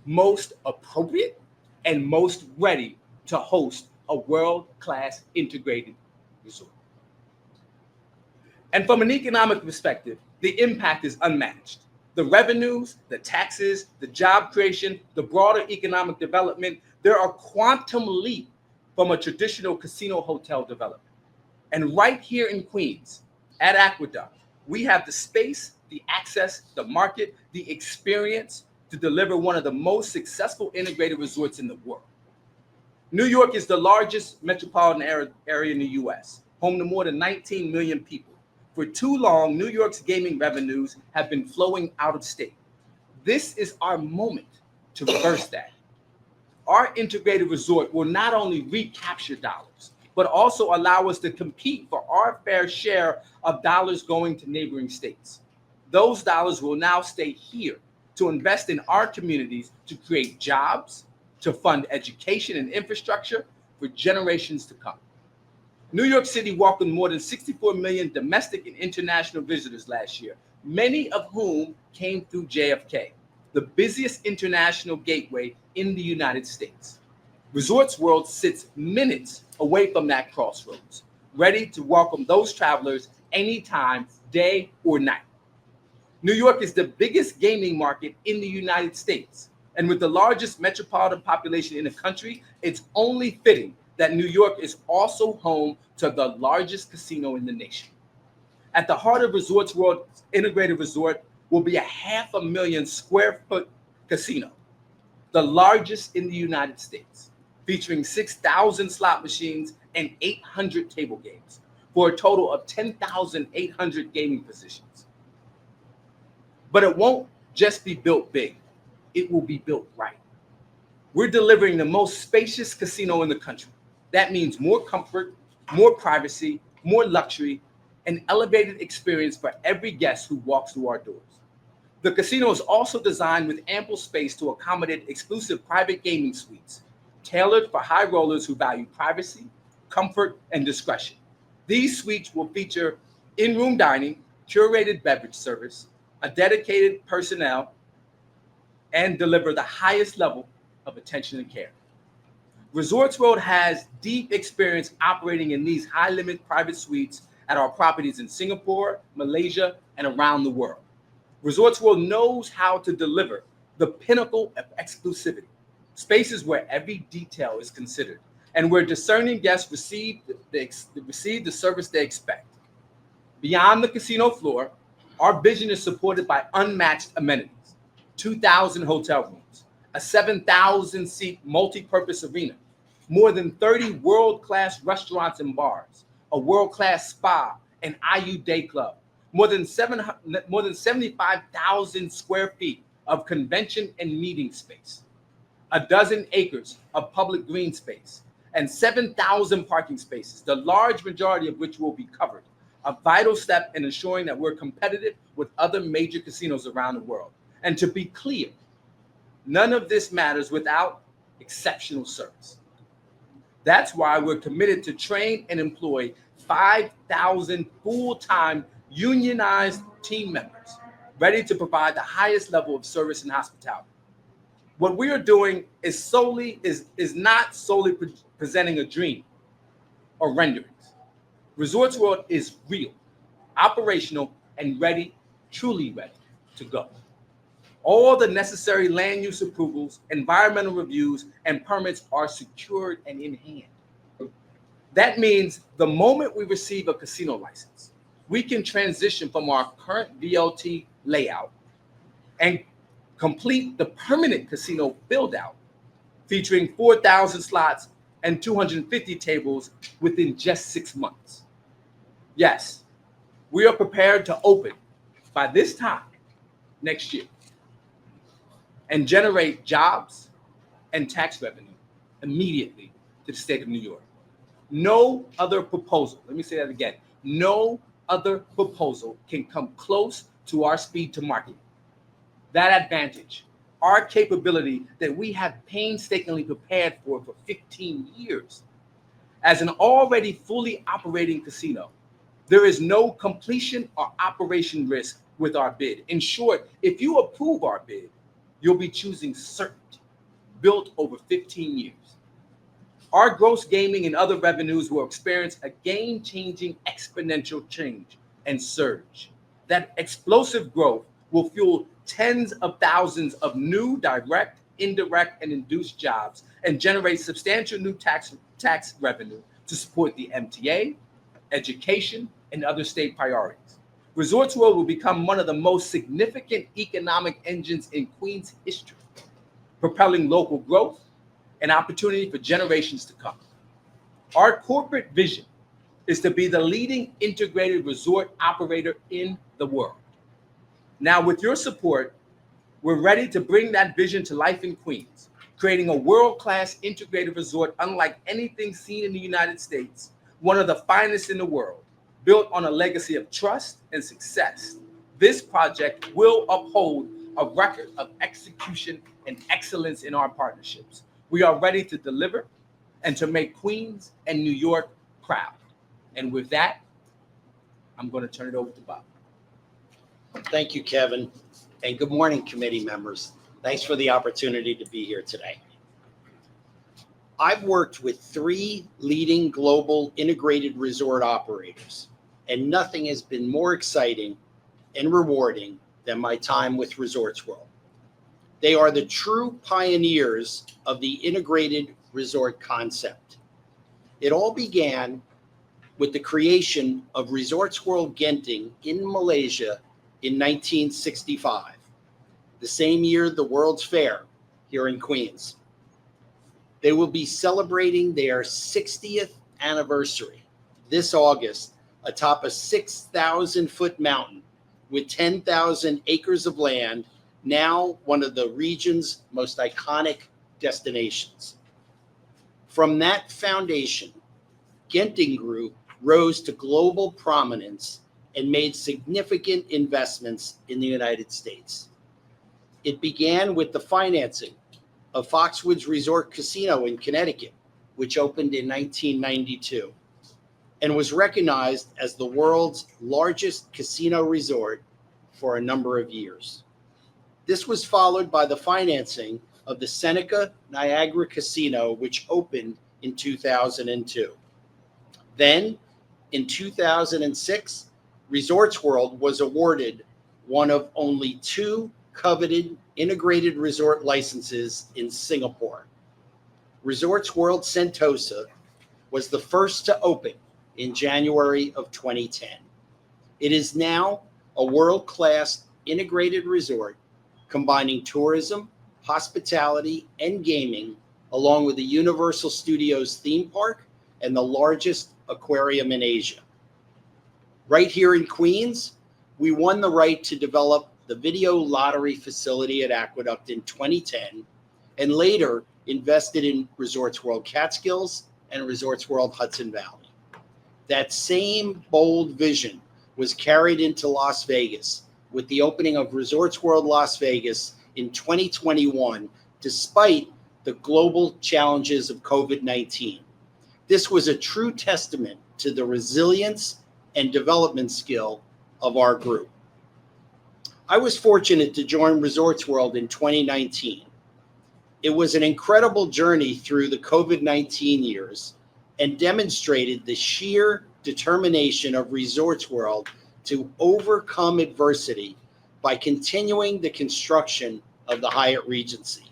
most appropriate and most ready to host a world-class integrated resort. And from an economic perspective, the impact is unmatched. The revenues, the taxes, the job creation, the broader economic development, there are quantum leap from a traditional casino hotel development. And right here in Queens, at Aqueduct, we have the space, the access, the market, the experience to deliver one of the most successful integrated resorts in the world. New York is the largest metropolitan area in the US, home to more than 19 million people. For too long, New York's gaming revenues have been flowing out of state. This is our moment to reverse that. Our integrated resort will not only recapture dollars, but also allow us to compete for our fair share of dollars going to neighboring states. Those dollars will now stay here to invest in our communities, to create jobs, to fund education and infrastructure for generations to come. New York City welcomed more than 64 million domestic and international visitors last year, many of whom came through JFK, the busiest international gateway in the United States. Resorts World sits minutes away from that crossroads, ready to welcome those travelers anytime, day or night. New York is the biggest gaming market in the United States, and with the largest metropolitan population in the country, it's only fitting that New York is also home to the largest casino in the nation. At the heart of Resorts World's integrated resort will be a 500,000 square foot casino, the largest in the United States, featuring 6,000 slot machines and 800 table games, for a total of 10,800 gaming positions. But it won't just be built big, it will be built right. We're delivering the most spacious casino in the country. That means more comfort, more privacy, more luxury, an elevated experience for every guest who walks through our doors. The casino is also designed with ample space to accommodate exclusive private gaming suites, tailored for high rollers who value privacy, comfort, and discretion. These suites will feature in-room dining, curated beverage service, a dedicated personnel, and deliver the highest level of attention and care. Resorts World has deep experience operating in these high-limit private suites at our properties in Singapore, Malaysia, and around the world. Resorts World knows how to deliver the pinnacle of exclusivity, spaces where every detail is considered, and where discerning guests receive the service they expect. Beyond the casino floor, our vision is supported by unmatched amenities, 2,000 hotel rooms, a 7,000-seat multi-purpose arena, more than 30 world-class restaurants and bars, a world-class spa and IU day club, more than 75,000 square feet of convention and meeting space, a dozen acres of public green space, and 7,000 parking spaces, the large majority of which will be covered, a vital step in ensuring that we're competitive with other major casinos around the world. And to be clear, none of this matters without exceptional service. That's why we're committed to train and employ 5,000 full-time unionized team members ready to provide the highest level of service and hospitality. What we are doing is not solely presenting a dream or renderings. Resorts World is real, operational, and ready, truly ready to go. All the necessary land use approvals, environmental reviews, and permits are secured and in hand. That means the moment we receive a casino license, we can transition from our current VLT layout and complete the permanent casino build-out, featuring 4,000 slots and 250 tables within just 6 months. Yes, we are prepared to open by this time next year and generate jobs and tax revenue immediately to the state of New York. No other proposal, let me say that again, no other proposal can come close to our speed to market. That advantage, our capability that we have painstakingly prepared for 15 years. As an already fully operating casino, there is no completion or operation risk with our bid. In short, if you approve our bid, you'll be choosing certainty, built over 15 years. Our gross gaming and other revenues will experience a game-changing exponential change and surge. That explosive growth will fuel tens of thousands of new direct, indirect, and induced jobs and generate substantial new tax revenue to support the MTA, education, and other state priorities. Resorts World will become one of the most significant economic engines in Queens history, propelling local growth and opportunity for generations to come. Our corporate vision is to be the leading integrated resort operator in the world. Now, with your support, we're ready to bring that vision to life in Queens, creating a world-class integrated resort unlike anything seen in the United States, one of the finest in the world, built on a legacy of trust and success. This project will uphold a record of execution and excellence in our partnerships. We are ready to deliver and to make Queens and New York proud. And with that, I'm going to turn it over to Bob. Thank you, Kevin, and good morning, committee members. Thanks for the opportunity to be here today. I've worked with 3 leading global integrated resort operators, and nothing has been more exciting and rewarding than my time with Resorts World. They are the true pioneers of the integrated resort concept. It all began with the creation of Resorts World Genting in Malaysia in 1965, the same year the World's Fair here in Queens. They will be celebrating their 60th anniversary this August atop a 6,000-foot mountain with 10,000 acres of land, now one of the region's most iconic destinations. From that foundation, Genting Group rose to global prominence and made significant investments in the United States. It began with the financing of Foxwoods Resort Casino in Connecticut, which opened in 1992, and was recognized as the world's largest casino resort for a number of years. This was followed by the financing of the Seneca Niagara Casino, which opened in 2002. Then, in 2006, Resorts World was awarded one of only 2 coveted integrated resort licenses in Singapore. Resorts World Sentosa was the first to open in January of 2010. It is now a world-class integrated resort combining tourism, hospitality, and gaming, along with the Universal Studios theme park and the largest aquarium in Asia. Right here in Queens, we won the right to develop the video lottery facility at Aqueduct in 2010, and later invested in Resorts World Catskills and Resorts World Hudson Valley. That same bold vision was carried into Las Vegas with the opening of Resorts World Las Vegas in 2021, despite the global challenges of COVID-19. This was a true testament to the resilience and development skill of our group. I was fortunate to join Resorts World in 2019. It was an incredible journey through the COVID-19 years and demonstrated the sheer determination of Resorts World to overcome adversity by continuing the construction of the Hyatt Regency.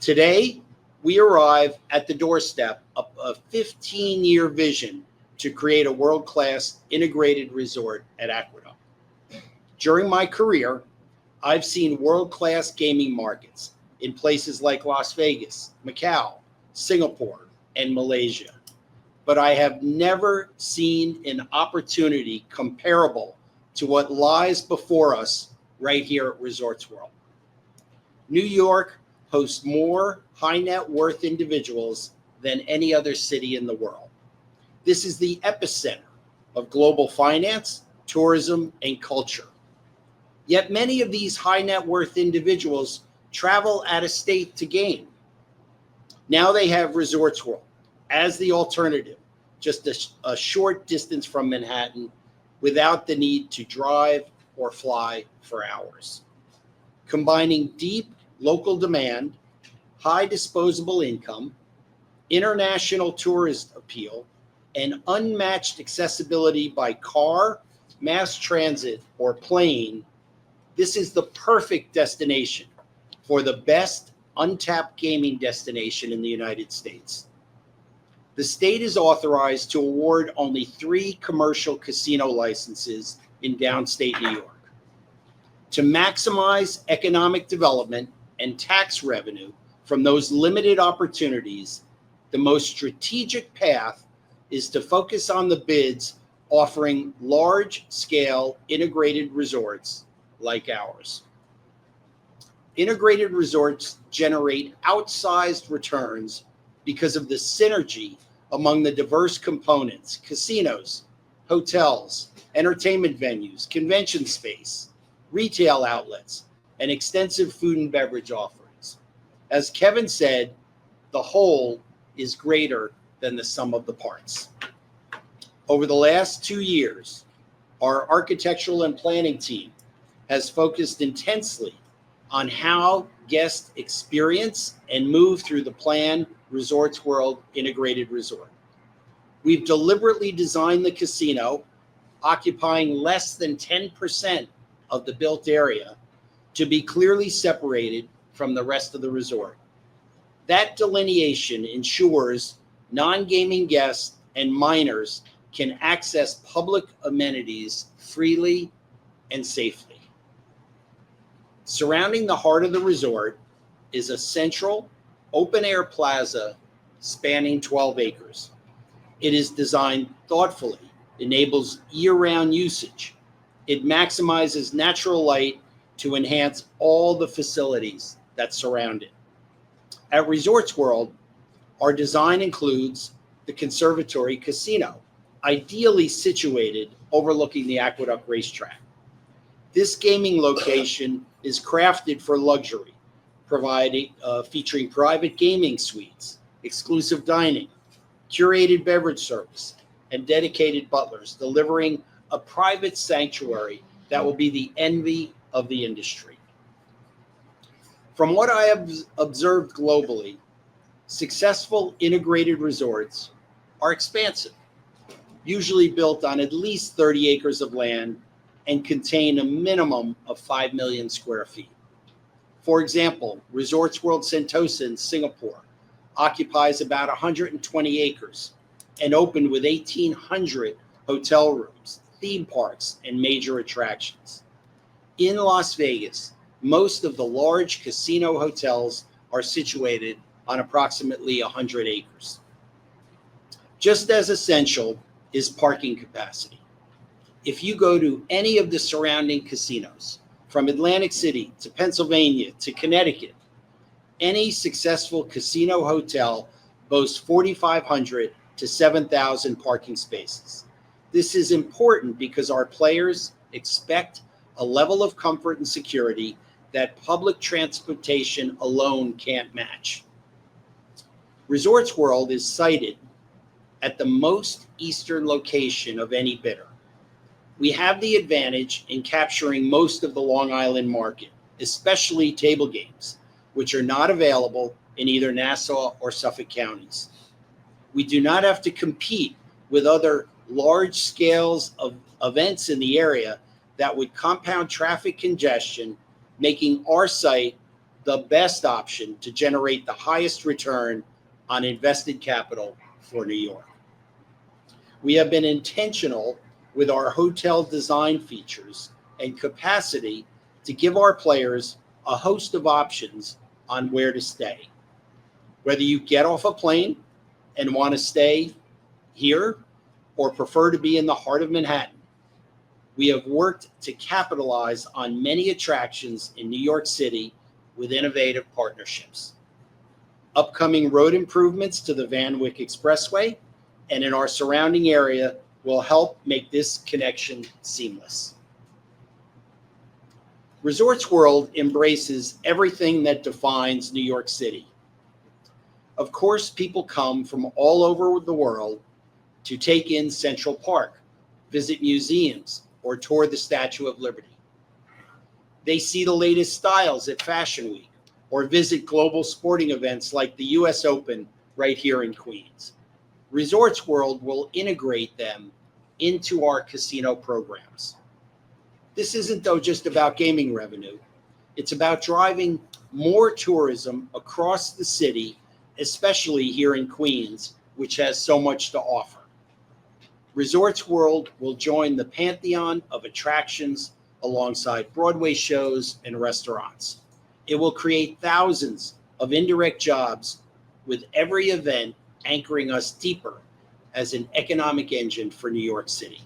Today, we arrive at the doorstep of a 15-year vision to create a world-class integrated resort at Aqueduct. During my career, I've seen world-class gaming markets in places like Las Vegas, Macau, Singapore, and Malaysia. But I have never seen an opportunity comparable to what lies before us right here at Resorts World. New York hosts more high net worth individuals than any other city in the world. This is the epicenter of global finance, tourism, and culture. Yet many of these high net worth individuals travel out of state to game. Now they have Resorts World as the alternative, just a short distance from Manhattan, without the need to drive or fly for hours. Combining deep local demand, high disposable income, international tourist appeal, and unmatched accessibility by car, mass transit, or plane, this is the perfect destination for the best untapped gaming destination in the United States. The state is authorized to award only 3 commercial casino licenses in downstate New York. To maximize economic development and tax revenue from those limited opportunities, the most strategic path is to focus on the bids offering large-scale integrated resorts like ours. Integrated resorts generate outsized returns because of the synergy among the diverse components: casinos, hotels, entertainment venues, convention space, retail outlets, and extensive food and beverage offerings. As Kevin said, the whole is greater than the sum of the parts. Over the last 2 years, our architectural and planning team has focused intensely on how guests experience and move through the planned Resorts World integrated resort. We've deliberately designed the casino, occupying less than 10% of the built area, to be clearly separated from the rest of the resort. That delineation ensures non-gaming guests and minors can access public amenities freely and safely. Surrounding the heart of the resort is a central open-air plaza spanning 12 acres. It is designed thoughtfully, enables year-round usage. It maximizes natural light to enhance all the facilities that surround it. At Resorts World, our design includes the Conservatory Casino, ideally situated overlooking the Aqueduct racetrack. This gaming location is crafted for luxury, featuring private gaming suites, exclusive dining, curated beverage service, and dedicated butlers, delivering a private sanctuary that will be the envy of the industry. From what I have observed globally, successful integrated resorts are expansive, usually built on at least 30 acres of land and contain a minimum of 5 million square feet. For example, Resorts World Sentosa in Singapore occupies about 120 acres and opened with 1,800 hotel rooms, theme parks, and major attractions. In Las Vegas, most of the large casino hotels are situated on approximately 100 acres. Just as essential is parking capacity. If you go to any of the surrounding casinos, from Atlantic City to Pennsylvania to Connecticut, any successful casino hotel boasts 4,500 to 7,000 parking spaces. This is important because our players expect a level of comfort and security that public transportation alone can't match. Resorts World is sited at the most eastern location of any bidder. We have the advantage in capturing most of the Long Island market, especially table games, which are not available in either Nassau or Suffolk counties. We do not have to compete with other large scales of events in the area that would compound traffic congestion, making our site the best option to generate the highest return on invested capital for New York. We have been intentional with our hotel design features and capacity to give our players a host of options on where to stay. Whether you get off a plane and want to stay here or prefer to be in the heart of Manhattan, we have worked to capitalize on many attractions in New York City with innovative partnerships. Upcoming road improvements to the Van Wyck Expressway and in our surrounding area will help make this connection seamless. Resorts World embraces everything that defines New York City. Of course, people come from all over the world to take in Central Park, visit museums, or tour the Statue of Liberty. They see the latest styles at Fashion Week or visit global sporting events like the US Open right here in Queens. Resorts World will integrate them into our casino programs. This isn't, though, just about gaming revenue. It's about driving more tourism across the city, especially here in Queens, which has so much to offer. Resorts World will join the pantheon of attractions alongside Broadway shows and restaurants. It will create thousands of indirect jobs, with every event anchoring us deeper as an economic engine for New York City.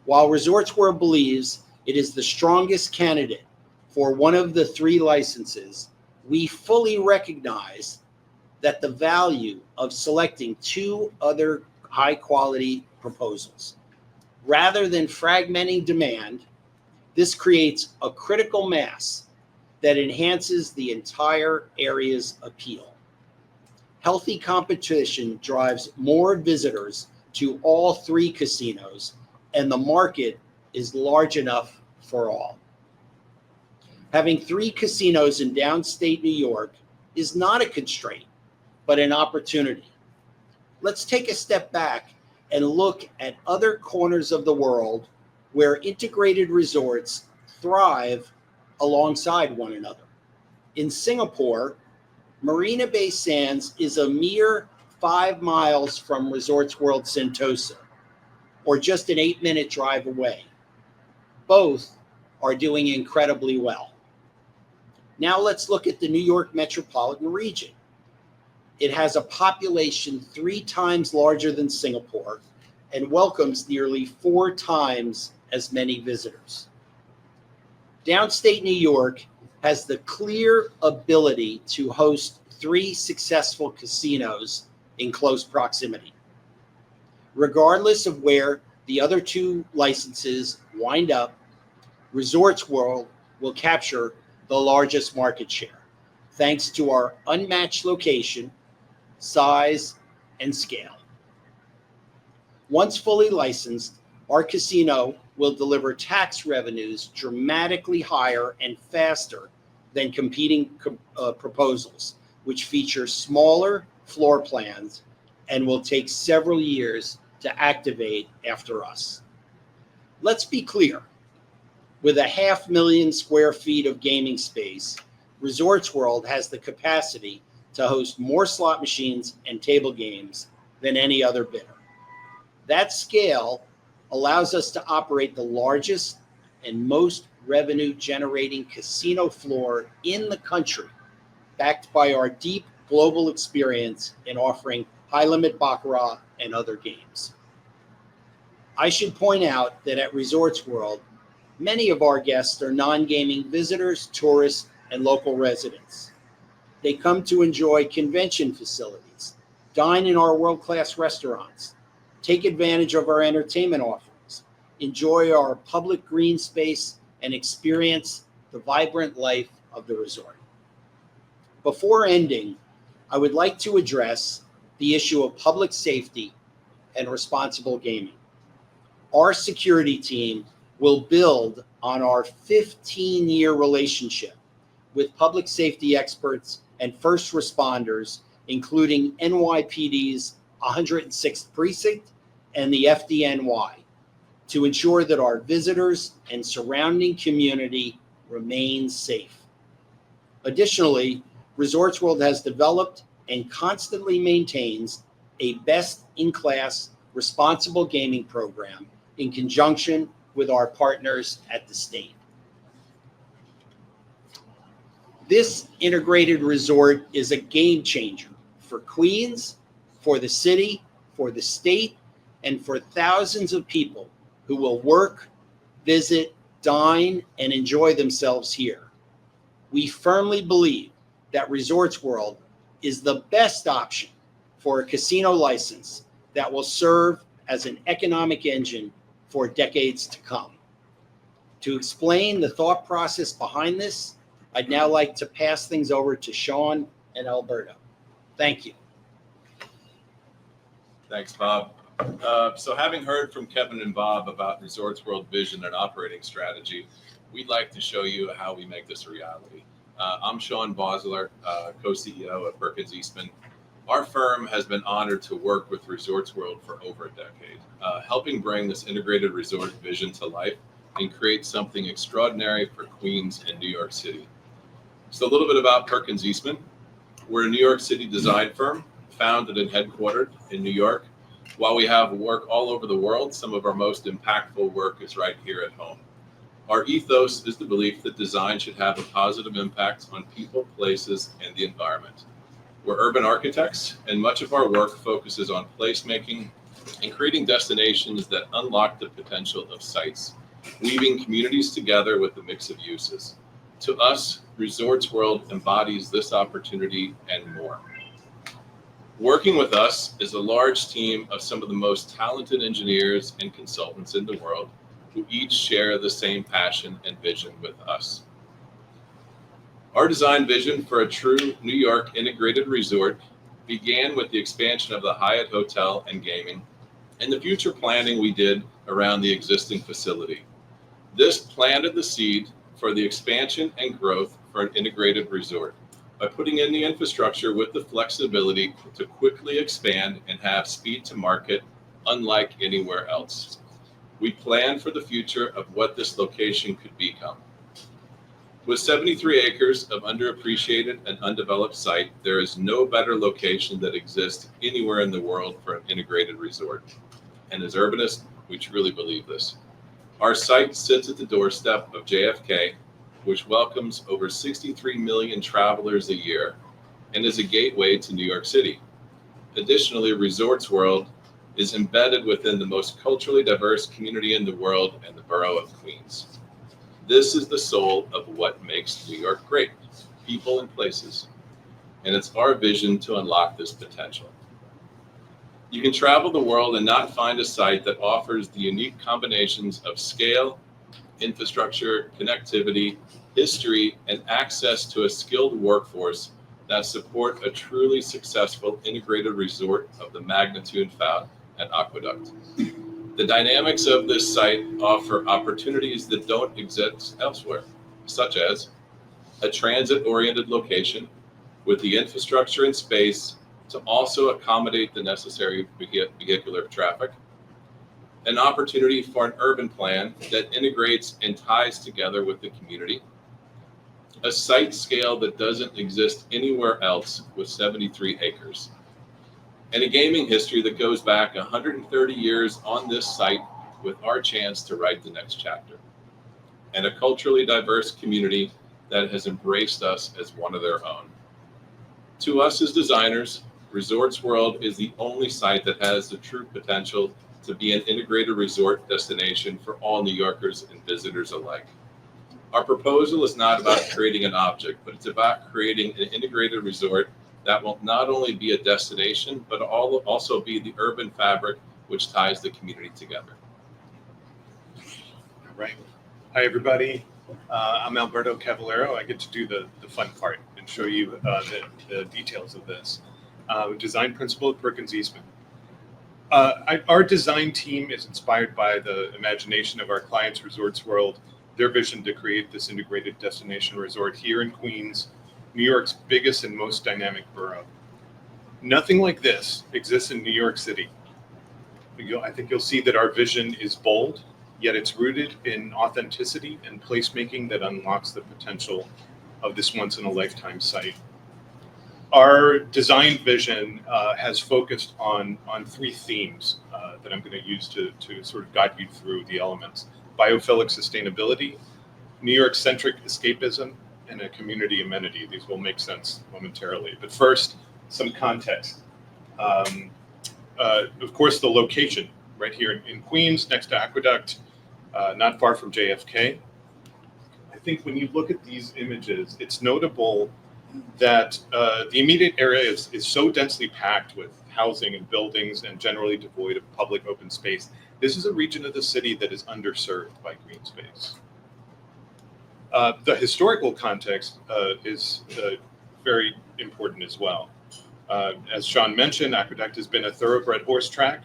While Resorts World believes it is the strongest candidate for one of the 3 licenses, we fully recognize that the value of selecting 2 other high-quality proposals. Rather than fragmenting demand, this creates a critical mass that enhances the entire area's appeal. Healthy competition drives more visitors to all 3 casinos, and the market is large enough for all. Having 3 casinos in downstate New York is not a constraint, but an opportunity. Let's take a step back and look at other corners of the world where integrated resorts thrive alongside one another. In Singapore, Marina Bay Sands is a mere 5 miles from Resorts World Sentosa, or just an 8-minute drive away. Both are doing incredibly well. Now let's look at the New York metropolitan region. It has a population 3 times larger than Singapore and welcomes nearly 4 times as many visitors. Downstate New York has the clear ability to host 3 successful casinos in close proximity. Regardless of where the other 2 licenses wind up, Resorts World will capture the largest market share, thanks to our unmatched location, size, and scale. Once fully licensed, our casino will deliver tax revenues dramatically higher and faster than competing proposals, which feature smaller floor plans and will take several years to activate after us. Let's be clear. With 500,000 square feet of gaming space, Resorts World has the capacity to host more slot machines and table games than any other bidder. That scale allows us to operate the largest and most revenue-generating casino floor in the country, backed by our deep global experience in offering high-limit baccarat and other games. I should point out that at Resorts World, many of our guests are non-gaming visitors, tourists, and local residents. They come to enjoy convention facilities, dine in our world-class restaurants, take advantage of our entertainment offerings, enjoy our public green space, and experience the vibrant life of the resort. Before ending, I would like to address the issue of public safety and responsible gaming. Our security team will build on our 15-year relationship with public safety experts and first responders, including NYPD's 106th Precinct and the FDNY, to ensure that our visitors and surrounding community remain safe. Additionally, Resorts World has developed and constantly maintains a best-in-class responsible gaming program in conjunction with our partners at the state. This integrated resort is a game changer for Queens, for the city, for the state, and for thousands of people who will work, visit, dine, and enjoy themselves here. We firmly believe that Resorts World is the best option for a casino license that will serve as an economic engine for decades to come. To explain the thought process behind this, I'd now like to pass things over to Sean and Alberto. Thank you. Thanks, Bob. So having heard from Kevin and Bob about Resorts World vision and operating strategy, we'd like to show you how we make this a reality. I'm Sean Bosler, co-CEO of Perkins Eastman. Our firm has been honored to work with Resorts World for over a decade, helping bring this integrated resort vision to life and create something extraordinary for Queens and New York City. So a little bit about Perkins Eastman. We're a New York City design firm, founded and headquartered in New York. While we have work all over the world, some of our most impactful work is right here at home. Our ethos is the belief that design should have a positive impact on people, places, and the environment. We're urban architects, and much of our work focuses on placemaking and creating destinations that unlock the potential of sites, weaving communities together with a mix of uses. To us, Resorts World embodies this opportunity and more. Working with us is a large team of some of the most talented engineers and consultants in the world who each share the same passion and vision with us. Our design vision for a true New York integrated resort began with the expansion of the Hyatt Hotel and Gaming and the future planning we did around the existing facility. This planted the seed for the expansion and growth for an integrated resort by putting in the infrastructure with the flexibility to quickly expand and have speed to market unlike anywhere else. We planned for the future of what this location could become. With 73 acres of underappreciated and undeveloped site, there is no better location that exists anywhere in the world for an integrated resort. And as urbanists, we truly believe this. Our site sits at the doorstep of JFK, which welcomes over 63 million travelers a year and is a gateway to New York City. Additionally, Resorts World is embedded within the most culturally diverse community in the world and the borough of Queens. This is the soul of what makes New York great, people and places. And it's our vision to unlock this potential. You can travel the world and not find a site that offers the unique combinations of scale, infrastructure, connectivity, history, and access to a skilled workforce that support a truly successful integrated resort of the magnitude found at Aqueduct. The dynamics of this site offer opportunities that don't exist elsewhere, such as a transit-oriented location with the infrastructure and space to also accommodate the necessary vehicular traffic, an opportunity for an urban plan that integrates and ties together with the community, a site scale that doesn't exist anywhere else with 73 acres, and a gaming history that goes back 130 years on this site with our chance to write the next chapter, and a culturally diverse community that has embraced us as one of their own. To us as designers, Resorts World is the only site that has the true potential to be an integrated resort destination for all New Yorkers and visitors alike. Our proposal is not about creating an object, but it's about creating an integrated resort that will not only be a destination, but also be the urban fabric which ties the community together. All right. Hi, everybody. I'm Alberto Cavallero. I get to do the fun part and show you the details of this. Design principal at Perkins Eastman. Our design team is inspired by the imagination of our clients, Resorts World, their vision to create this integrated destination resort here in Queens, New York's biggest and most dynamic borough. Nothing like this exists in New York City. I think you'll see that our vision is bold, yet it's rooted in authenticity and placemaking that unlocks the potential of this once-in-a-lifetime site. Our design vision has focused on three themes that I'm going to use to sort of guide you through the elements: biophilic sustainability, New York-centric escapism, and a community amenity. These will make sense momentarily. But first, some context. Of course, the location, right here in Queens, next to Aqueduct, not far from JFK. I think when you look at these images, it's notable that the immediate area is so densely packed with housing and buildings and generally devoid of public open space. This is a region of the city that is underserved by green space. The historical context is very important as well. As Sean mentioned, Aqueduct has been a thoroughbred horse track,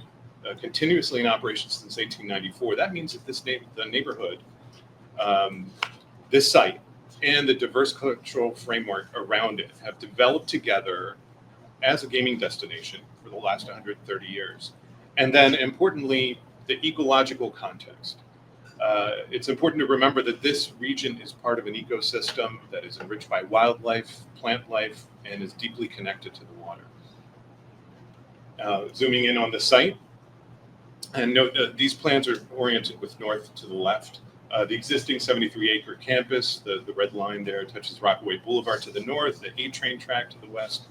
continuously in operation since 1894. That means that the neighborhood, this site, and the diverse cultural framework around it have developed together as a gaming destination for the last 130 years. And then importantly, the ecological context. It's important to remember that this region is part of an ecosystem that is enriched by wildlife, plant life, and is deeply connected to the water. Zooming in on the site, and note that these plans are oriented with north to the left. The existing 73-acre campus, the red line there touches Rockaway Boulevard to the north, the A-train track to the west,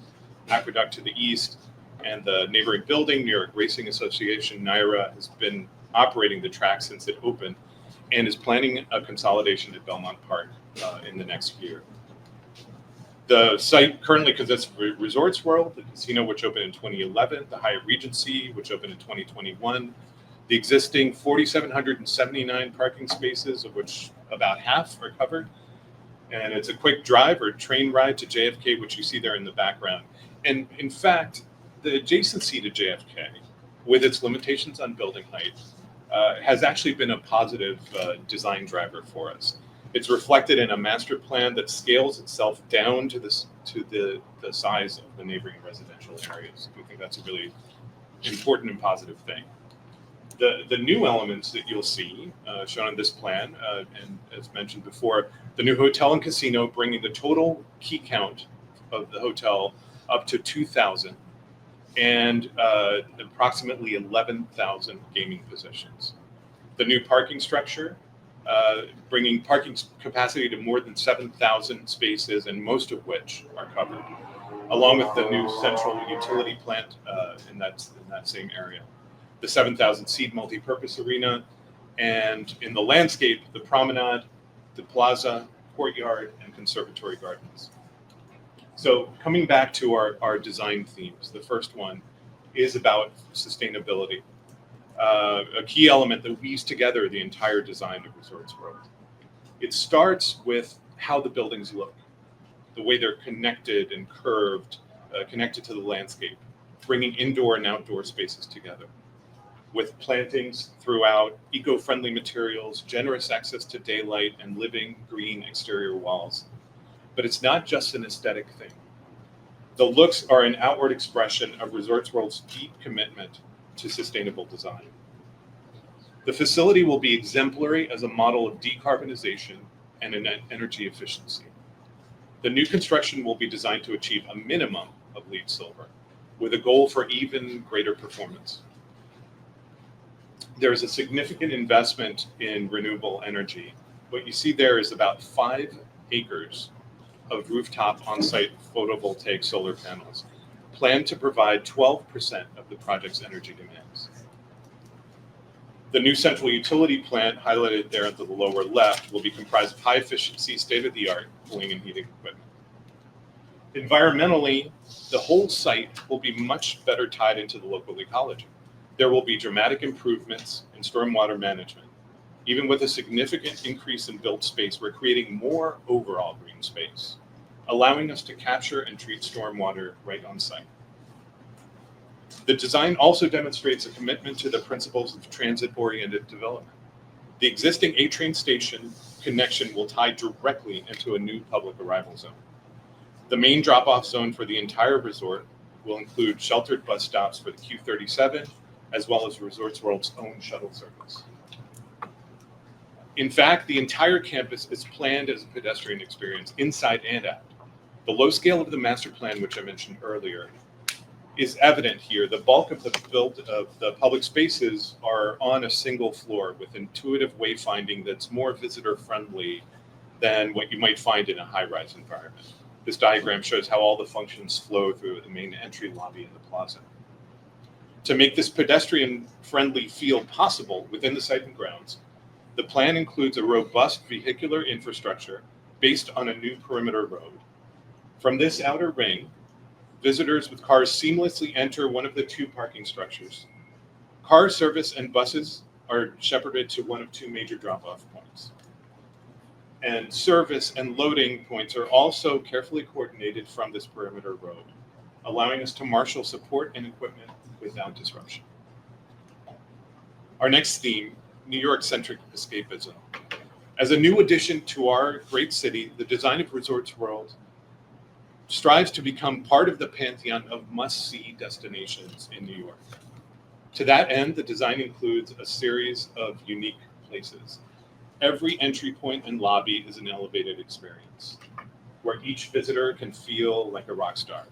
Aqueduct to the east, and the neighboring building, New York Racing Association, NYRA, has been operating the track since it opened and is planning a consolidation at Belmont Park in the next year. The site currently consists of Resorts World, the casino, which opened in 2011, the Hyatt Regency, which opened in 2021, the existing 4,779 parking spaces, of which about half are covered. And it's a quick drive or train ride to JFK, which you see there in the background. And in fact, the adjacency to JFK, with its limitations on building height, has actually been a positive design driver for us. It's reflected in a master plan that scales itself down to the size of the neighboring residential areas. We think that's a really important and positive thing. The new elements that you'll see shown on this plan, and as mentioned before, the new hotel and casino, bringing the total key count of the hotel up to 2,000 and approximately 11,000 gaming positions. The new parking structure, bringing parking capacity to more than 7,000 spaces, and most of which are covered, along with the new central utility plant in that same area. The 7,000-seat multi-purpose arena, and in the landscape, the promenade, the plaza, courtyard, and conservatory gardens. So coming back to our design themes, the first one is about sustainability, a key element that weaves together the entire design of Resorts World. It starts with how the buildings look, the way they're connected and curved, connected to the landscape, bringing indoor and outdoor spaces together, with plantings throughout, eco-friendly materials, generous access to daylight, and living green exterior walls. but it's not just an aesthetic thing. The looks are an outward expression of Resorts World's deep commitment to sustainable design. The facility will be exemplary as a model of decarbonization and energy efficiency. The new construction will be designed to achieve a minimum of LEED Silver, with a goal for even greater performance. There is a significant investment in renewable energy. What you see there is about 5 acres of rooftop on-site photovoltaic solar panels, planned to provide 12% of the project's energy demands. The new central utility plant, highlighted there at the lower left, will be comprised of high-efficiency, state-of-the-art cooling and heating equipment. Environmentally, the whole site will be much better tied into the local ecology. There will be dramatic improvements in stormwater management. Even with a significant increase in built space, we're creating more overall green space, allowing us to capture and treat stormwater right on site. The design also demonstrates a commitment to the principles of transit-oriented development. The existing A-train station connection will tie directly into a new public arrival zone. The main drop-off zone for the entire resort will include sheltered bus stops for the Q37, as well as Resorts World's own shuttle service. In fact, the entire campus is planned as a pedestrian experience inside and out. The low scale of the master plan, which I mentioned earlier, is evident here. The bulk of the public spaces are on a single floor with intuitive wayfinding that's more visitor friendly than what you might find in a high-rise environment. This diagram shows how all the functions flow through the main entry lobby and the plaza. To make this pedestrian-friendly feel possible within the site and grounds, the plan includes a robust vehicular infrastructure based on a new perimeter road. From this outer ring, visitors with cars seamlessly enter one of the 2 parking structures. Car service and buses are shepherded to one of 2 major drop-off points. And service and loading points are also carefully coordinated from this perimeter road, allowing us to marshal support and equipment without disruption. Our next theme, New York-centric escapism. As a new addition to our great city, the design of Resorts World strives to become part of the pantheon of must-see destinations in New York. To that end, the design includes a series of unique places. Every entry point and lobby is an elevated experience, where each visitor can feel like a rock star.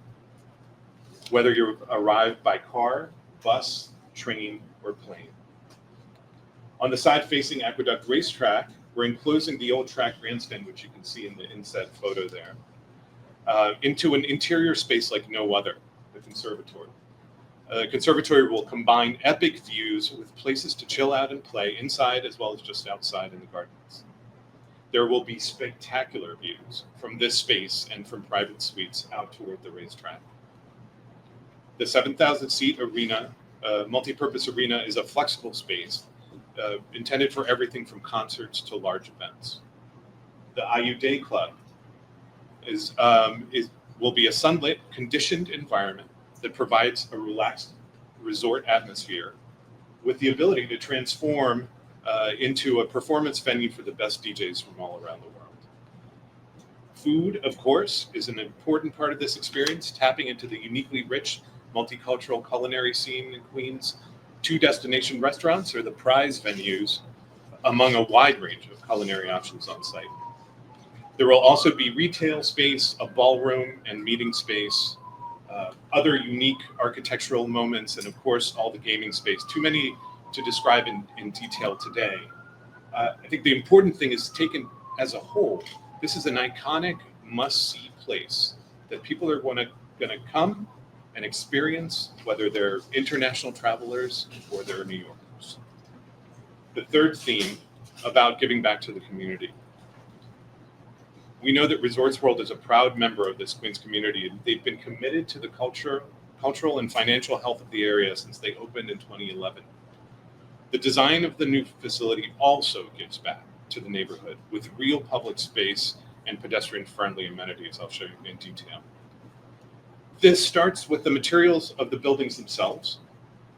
Whether you arrive by car, bus, train, or plane. On the side facing Aqueduct Racetrack, we're enclosing the old track grandstand, which you can see in the inset photo there, into an interior space like no other, the conservatory. The conservatory will combine epic views with places to chill out and play inside as well as just outside in the gardens. There will be spectacular views from this space and from private suites out toward the racetrack. The 7,000-seat arena, multi-purpose arena, is a flexible space intended for everything from concerts to large events. The IU Day Club will be a sunlit, conditioned environment that provides a relaxed resort atmosphere with the ability to transform into a performance venue for the best DJs from all around the world. Food, of course, is an important part of this experience, tapping into the uniquely rich multicultural culinary scene in Queens. 2 destination restaurants are the prize venues among a wide range of culinary options on site. There will also be retail space, a ballroom and meeting space, other unique architectural moments, and of course, all the gaming space. Too many to describe in detail today. I think the important thing is taken as a whole. This is an iconic must-see place that people are gonna come and experience, whether they're international travelers or they're New Yorkers. The third theme about giving back to the community. We know that Resorts World is a proud member of this Queens community, and they've been committed to the cultural and financial health of the area since they opened in 2011. The design of the new facility also gives back to the neighborhood with real public space and pedestrian-friendly amenities I'll show you in detail. This starts with the materials of the buildings themselves.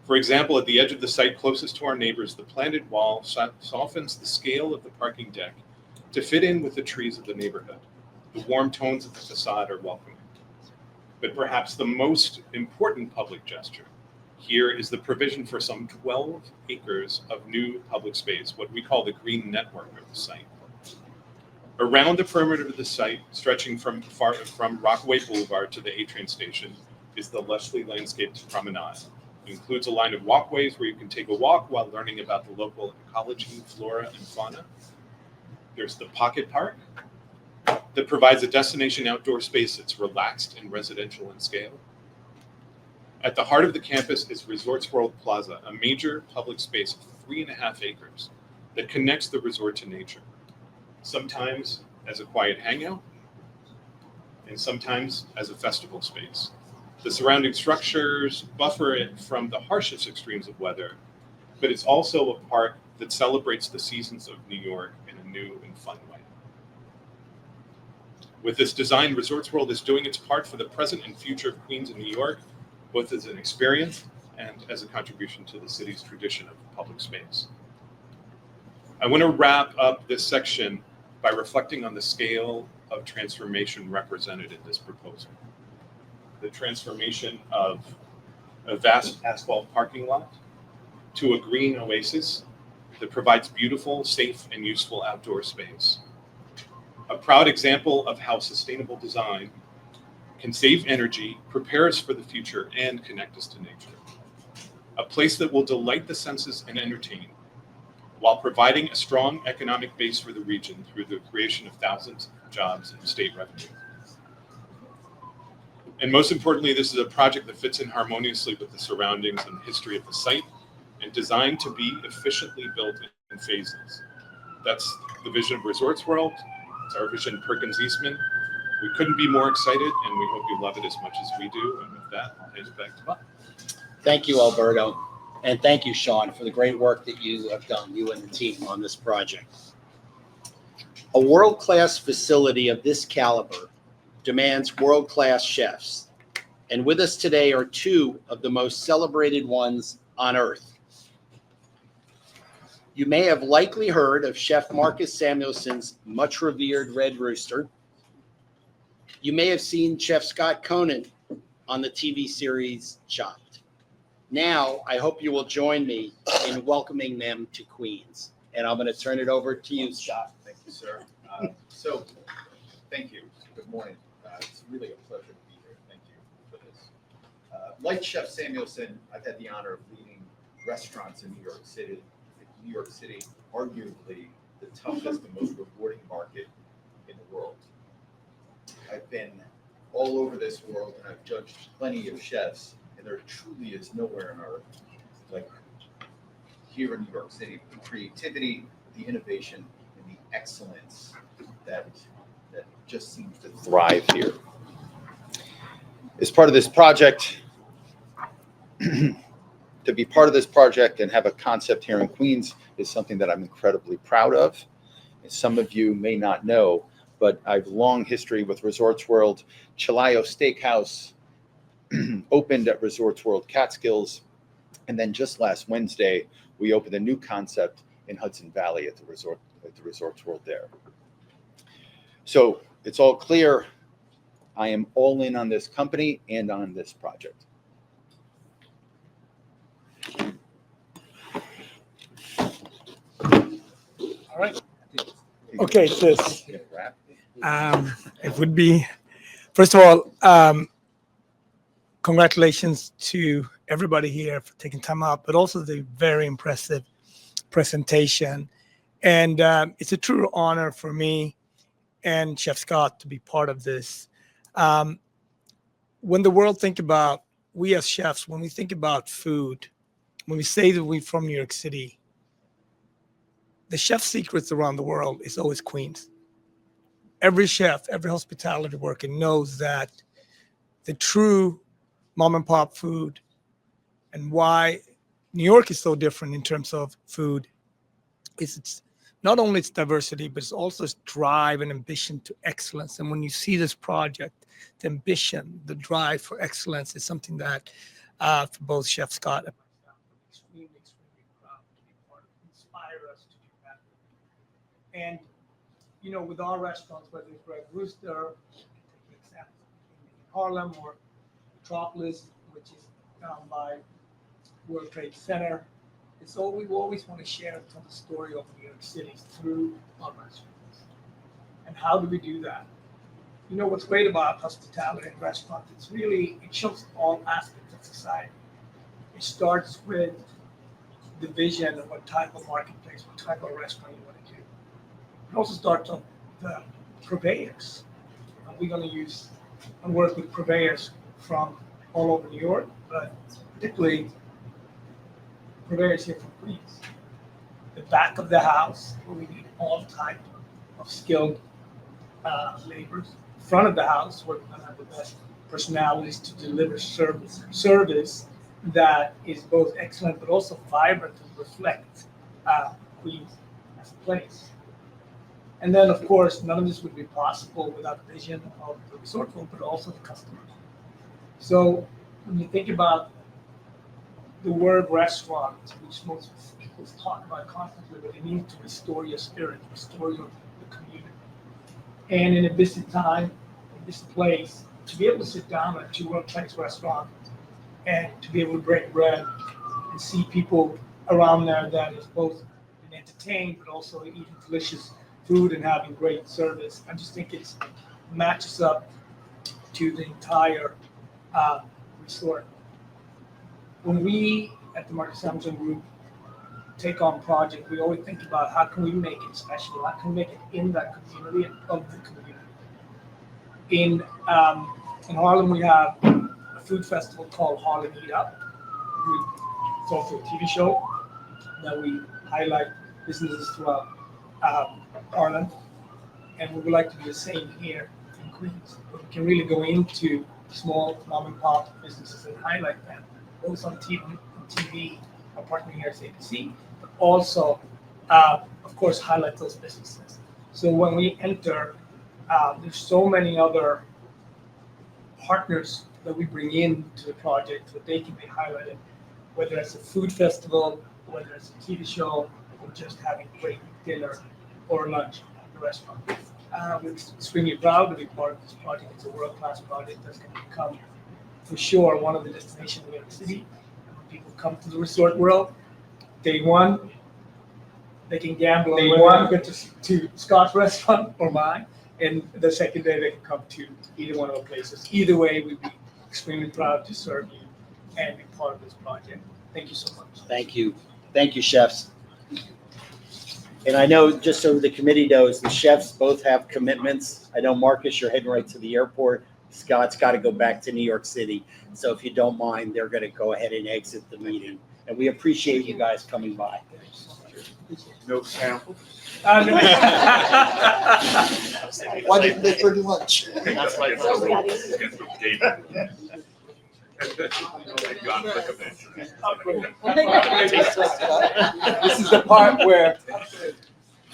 For example, at the edge of the site closest to our neighbors, the planted wall softens the scale of the parking deck to fit in with the trees of the neighborhood. The warm tones of the facade are welcoming. But perhaps the most important public gesture here is the provision for some 12 acres of new public space, what we call the green network of the site. Around the perimeter of the site, stretching from Rockaway Boulevard to the A train station, is the Leslie Landscaped Promenade. It includes a line of walkways where you can take a walk while learning about the local ecology, flora, and fauna. There's the Pocket Park that provides a destination outdoor space that's relaxed and residential in scale. At the heart of the campus is Resorts World Plaza, a major public space of 3.5 acres that connects the resort to nature, sometimes as a quiet hangout, and sometimes as a festival space. The surrounding structures buffer it from the harshest extremes of weather, but it's also a park that celebrates the seasons of New York in a new and fun way. With this design, Resorts World is doing its part for the present and future of Queens and New York, both as an experience and as a contribution to the city's tradition of public space. I want to wrap up this section by reflecting on the scale of transformation represented in this proposal. The transformation of a vast asphalt parking lot to a green oasis that provides beautiful, safe, and useful outdoor space. A proud example of how sustainable design can save energy, prepare us for the future, and connect us to nature. A place that will delight the senses and entertain, while providing a strong economic base for the region through the creation of thousands of jobs and state revenue. And most importantly, this is a project that fits in harmoniously with the surroundings and history of the site and designed to be efficiently built in phases. That's the vision of Resorts World. It's our vision, Perkins Eastman. We couldn't be more excited, and we hope you love it as much as we do. And with that, I'll hand it back to Bob. Thank you, Alberto. And thank you, Sean, for the great work that you have done, you and the team, on this project. A world-class facility of this caliber demands world-class chefs. And with us today are two of the most celebrated ones on earth. You may have likely heard of Chef Marcus Samuelson's much revered Red Rooster. You may have seen Chef Scott Conan on the TV series Chopped. Now, I hope you will join me in welcoming them to Queens. And I'm going to turn it over to you, Scott. Thank you, sir. Thank you. Good morning. It's really a pleasure to be here. Thank you for this. Like Chef Samuelson, I've had the honor of leading restaurants in New York City. New York City, arguably the toughest and most rewarding market in the world. I've been all over this world and I've judged plenty of chefs, and there truly is nowhere on earth like here in New York City. The creativity, the innovation, and the excellence that just seems to thrive here. As part of this project, to be part of this project and have a concept here in Queens is something that I'm incredibly proud of. And some of you may not know, but I've long history with Resorts World. Chilayo Steakhouse opened at Resorts World Catskills. And then just last Wednesday, we opened a new concept in Hudson Valley at the Resorts World there. So it's all clear. I am all in on this company and on this project. All right. Okay, sis. It would be, first of all, congratulations to everybody here for taking time out, but also the very impressive presentation. And it's a true honor for me and Chef Scott to be part of this. When the world think about, we as chefs, when we think about food, when we say that we're from New York City, the chef secrets around the world is always Queens. Every chef, every hospitality worker knows that the true mom and pop food and why New York is so different in terms of food is it's not only its diversity, but it's also its drive and ambition to excellence. And when you see this project, the ambition, the drive for excellence is something that for both Chef Scott and extremely proud to be part of, inspire us to do better. And with our restaurants, whether it's Red Rooster, for example, in Harlem, or Metropolis, which is down by World Trade Center, it's all we always want to share and tell the story of New York City through our restaurants. And how do we do that? What's great about hospitality and restaurants, it shows all aspects of society. It starts with the vision of what type of marketplace, what type of restaurant you want to do. It also starts on the purveyors. We're going to use and work with purveyors from all over New York, but particularly purveyors here from Queens. The back of the house, where we need all type of skilled laborers. Front of the house, where we're going to have the best personalities to deliver service that is both excellent but also vibrant and reflect Queens as a place. And then, of course, none of this would be possible without the vision of the resort world, but also the customers. So when you think about the word restaurant, which most people talk about constantly, but it means to restore your spirit, restore the community. And in a busy time, in this place, to be able to sit down at a world-class restaurant and to be able to break bread and see people around there that is both entertained but also eating delicious food and having great service. I just think it matches up to the entire resort. When we at the Marcus Hamilton Group take on project, we always think about how can we make it special, how can we make it in that community and of the community. In Harlem, we have a food festival called Harlem Eat Up. It's also a TV show that we highlight businesses throughout Harlem, and we would like to do the same here in Queens. But we can really go into small mom and pop businesses and highlight them, both on TV, our partner here at ABC, but also, of course, highlight those businesses. So when we enter, there's so many other partners that we bring into the project that they can be highlighted, whether it's a food festival, whether it's a TV show, or just having great dinner or lunch at the restaurant. We're extremely proud to be part of this project. It's a world-class project that's going to become, for sure, one of the destinations in New York City. And when people come to the resort world, day one, they can gamble on whether they go to Scott's restaurant or mine, and the second day they can come to either one of the places. Either way, we'd be extremely proud to serve you and be part of this project. Thank you so much. Thank you. Thank you, chefs. And I know, just so the committee knows, the chefs both have commitments. I know, Marcus, you're heading right to the airport. Scott's got to go back to New York City. So if you don't mind, they're going to go ahead and exit the meeting. And we appreciate you guys coming by. No sample. Why didn't they bring lunch? That's like. This is the part where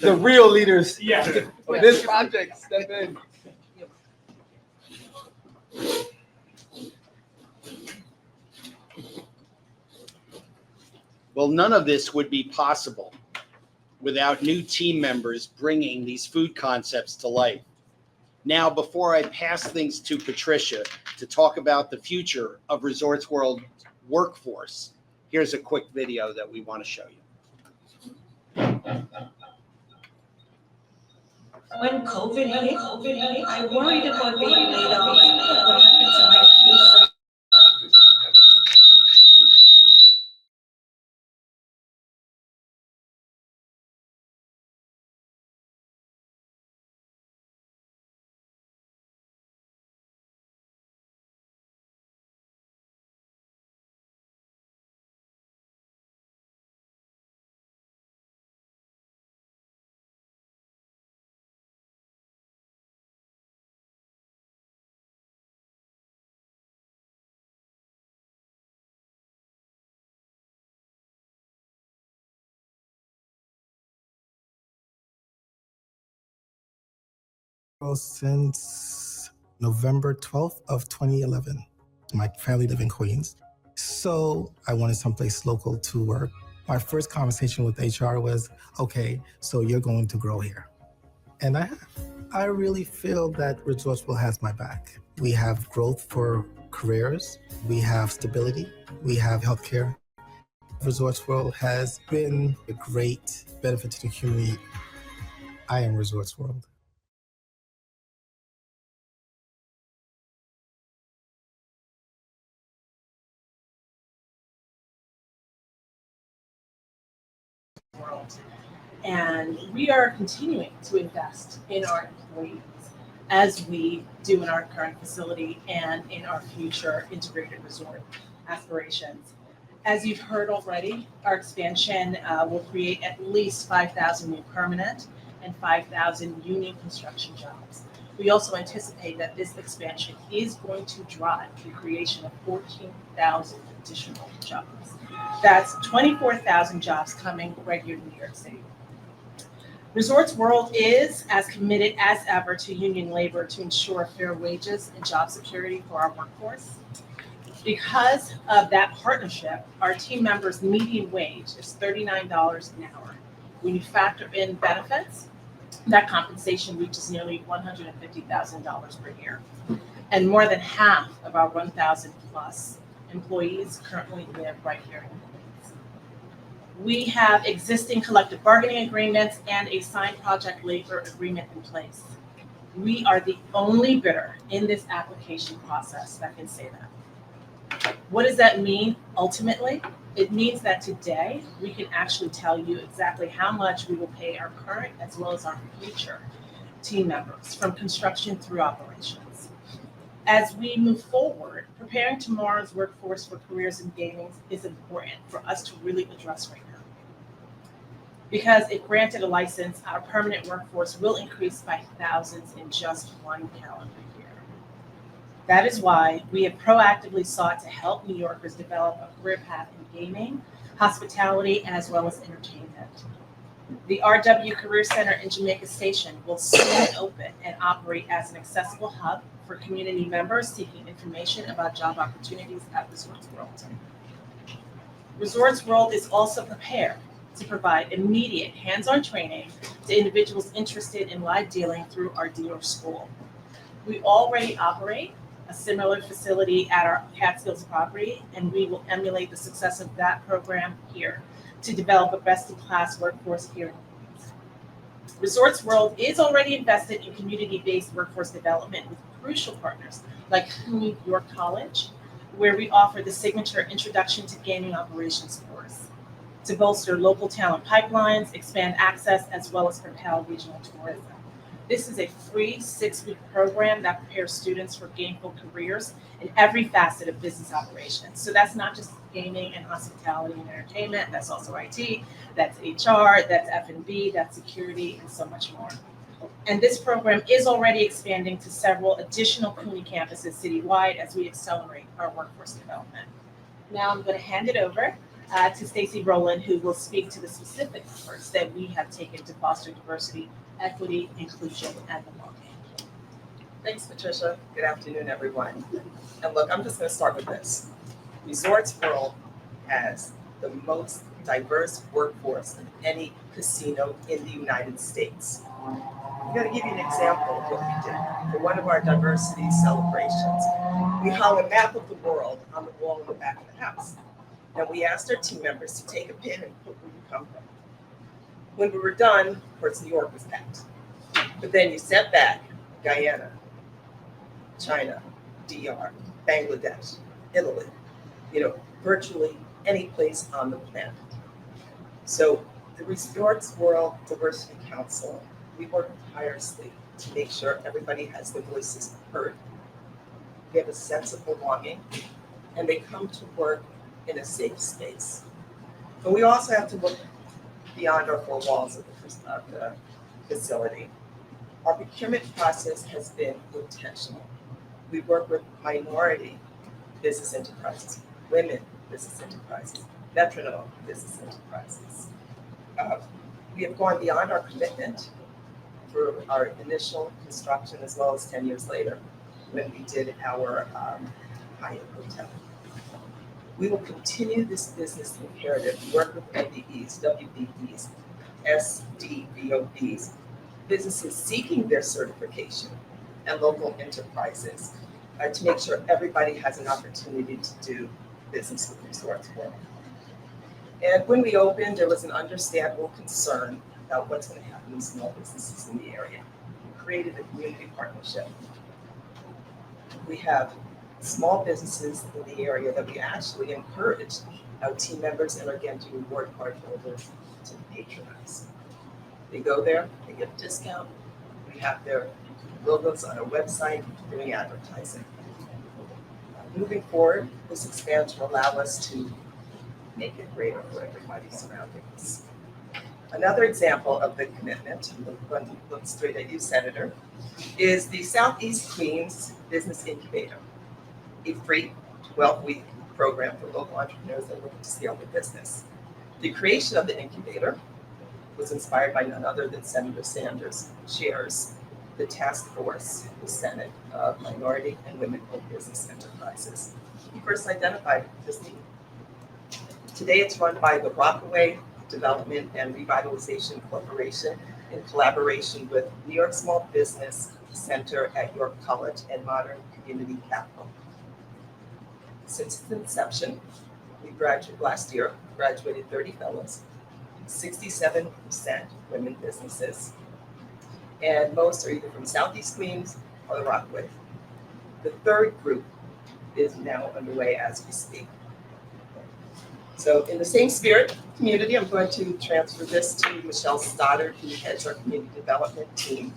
the real leaders of this project step in. Well, none of this would be possible without new team members bringing these food concepts to life. Now, before I pass things to Patricia to talk about the future of Resorts World workforce, here's a quick video that we want to show you. When COVID hit, I worried about being laid off. What happened to my future? Since November 12th of 2011. My family live in Queens. So I wanted someplace local to work. My first conversation with HR was, okay, so you're going to grow here. And I really feel that Resortsville has my back. We have growth for careers, we have stability, we have healthcare. Resortsville has been a great benefit to the community. I am Resorts World. World. And we are continuing to invest in our employees as we do in our current facility and in our future integrated resort aspirations. As you've heard already, our expansion will create at least 5,000 new permanent and 5,000 union construction jobs. We also anticipate that this expansion is going to drive the creation of 14,000 additional jobs. That's 24,000 jobs coming right here to New York City. Resorts World is as committed as ever to union labor to ensure fair wages and job security for our workforce. Because of that partnership, our team members' median wage is $39 an hour. When you factor in benefits, that compensation reaches nearly $150,000 per year. And more than half of our 1,000 plus employees currently live right here in Queens. We have existing collective bargaining agreements and a signed project labor agreement in place. We are the only bidder in this application process that can say that. What does that mean ultimately? It means that today we can actually tell you exactly how much we will pay our current as well as our future team members from construction through operations. As we move forward, preparing tomorrow's workforce for careers in gaming is important for us to really address right now. Because if granted a license, our permanent workforce will increase by thousands in just one calendar year. That is why we have proactively sought to help New Yorkers develop a career path in gaming, hospitality, as well as entertainment. The RW Career Center in Jamaica Station will soon open and operate as an accessible hub for community members seeking information about job opportunities at Resorts World. Resorts World is also prepared to provide immediate hands-on training to individuals interested in live dealing through our dealer school. We already operate a similar facility at our Catskills property, and we will emulate the success of that program here to develop a best-in-class workforce here in Queens. Resorts World is already invested in community-based workforce development with crucial partners like CUNY York College, where we offer the signature Introduction to Gaming Operations course to bolster local talent pipelines, expand access, as well as propel regional tourism. This is a free 6-week program that prepares students for gainful careers in every facet of business operations. So that's not just gaming and hospitality and entertainment, that's also IT, that's HR, that's F&B, that's security, and so much more. And this program is already expanding to several additional CUNY campuses citywide as we accelerate our workforce development. Now I'm going to hand it over to Stacey Rowland, who will speak to the specific efforts that we have taken to foster diversity, equity, inclusion, and belonging. Thanks, Patricia. Good afternoon, everyone. And look, I'm just going to start with this. Resorts World has the most diverse workforce of any casino in the United States. I'm going to give you an example of what we did. For one of our diversity celebrations, we hung a map of the world on the wall in the back of the house. And we asked our team members to take a pin and put where you come from. When we were done, of course, New York was packed. But then you sat back, Guyana, China, DR, Bangladesh, Italy, virtually any place on the planet. So the Resorts World Diversity Council, we work tirelessly to make sure everybody has their voices heard. They have a sense of belonging, and they come to work in a safe space. But we also have to look beyond our 4 walls of the facility. Our procurement process has been intentional. We work with minority business enterprises, women business enterprises, veteran-owned business enterprises. We have gone beyond our commitment through our initial construction as well as 10 years later when we did our Hyatt Hotel. We will continue this business imperative, work with MBEs, WBEs, SDVOBs, businesses seeking their certification, and local enterprises to make sure everybody has an opportunity to do business with Resorts World. And when we opened, there was an understandable concern about what's going to happen in small businesses in the area. We created a community partnership. We have small businesses in the area that we actually encourage our team members and our Genji reward card holders to patronize. They go there, they get a discount. We have their logos on our website doing advertising. Moving forward, this expansion will allow us to make it greater for everybody surrounding us. Another example of the commitment, I'm going to look straight at you, Senator, is the Southeast Queens Business Incubator, a free 12-week program for local entrepreneurs that are looking to scale their business. The creation of the incubator was inspired by none other than Senator Sanders chairs the task force, the Senate of Minority and Women-Owned Business Enterprises. He first identified this need. Today it's run by the Rockaway Development and Revitalization Corporation in collaboration with New York Small Business Center at York College and Modern Community Capital. Since its inception, last year, graduated 30 fellows, 67% women businesses, and most are either from Southeast Queens or the Rockaway. The third group is now underway as we speak. So in the same spirit, community, I'm going to transfer this to Michelle Stoddard, who heads our community development team.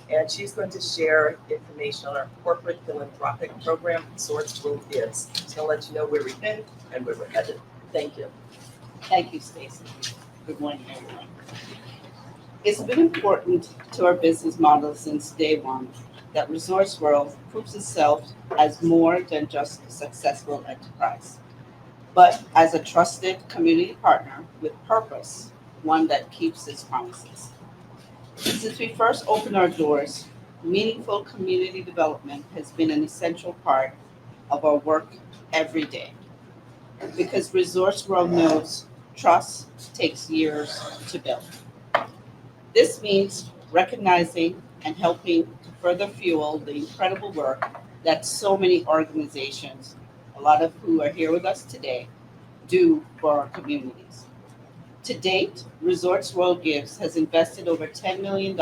And she's going to share information on our corporate philanthropic program, Resorts World Gives. She's going to let you know where we've been and where we're headed. Thank you. Thank you, Stacey. Good morning, everyone. It's been important to our business model since day one that Resorts World proves itself as more than just a successful enterprise, but as a trusted community partner with purpose, one that keeps its promises. Since we first opened our doors, meaningful community development has been an essential part of our work every day. Because Resorts World knows trust takes years to build. This means recognizing and helping to further fuel the incredible work that so many organizations, a lot of who are here with us today, do for our communities. To date, Resorts World Gives has invested over $10 million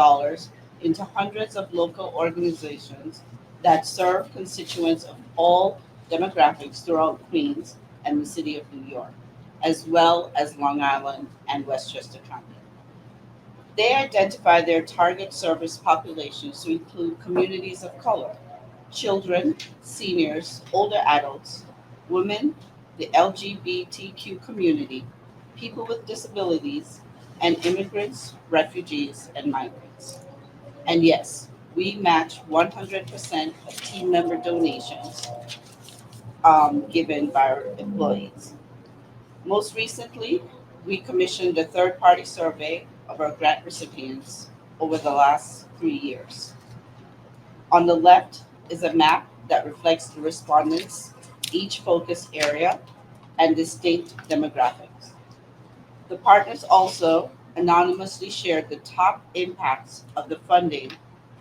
into hundreds of local organizations that serve constituents of all demographics throughout Queens and the city of New York, as well as Long Island and Westchester County. They identify their target service populations to include communities of color, children, seniors, older adults, women, the LGBTQ community, people with disabilities, and immigrants, refugees, and migrants. And yes, we match 100% of team member donations given by our employees. Most recently, we commissioned a third-party survey of our grant recipients over the last 3 years. On the left is a map that reflects the respondents, each focus area, and distinct demographics. The partners also anonymously shared the top impacts of the funding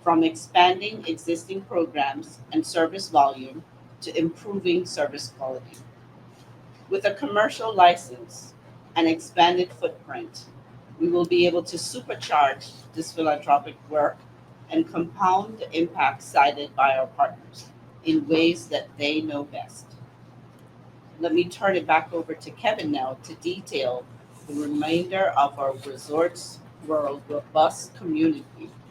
from expanding existing programs and service volume to improving service quality. With a commercial license and expanded footprint, we will be able to supercharge this philanthropic work and compound the impact cited by our partners in ways that they know best. Let me turn it back over to Kevin now to detail the remainder of our Resorts World robust community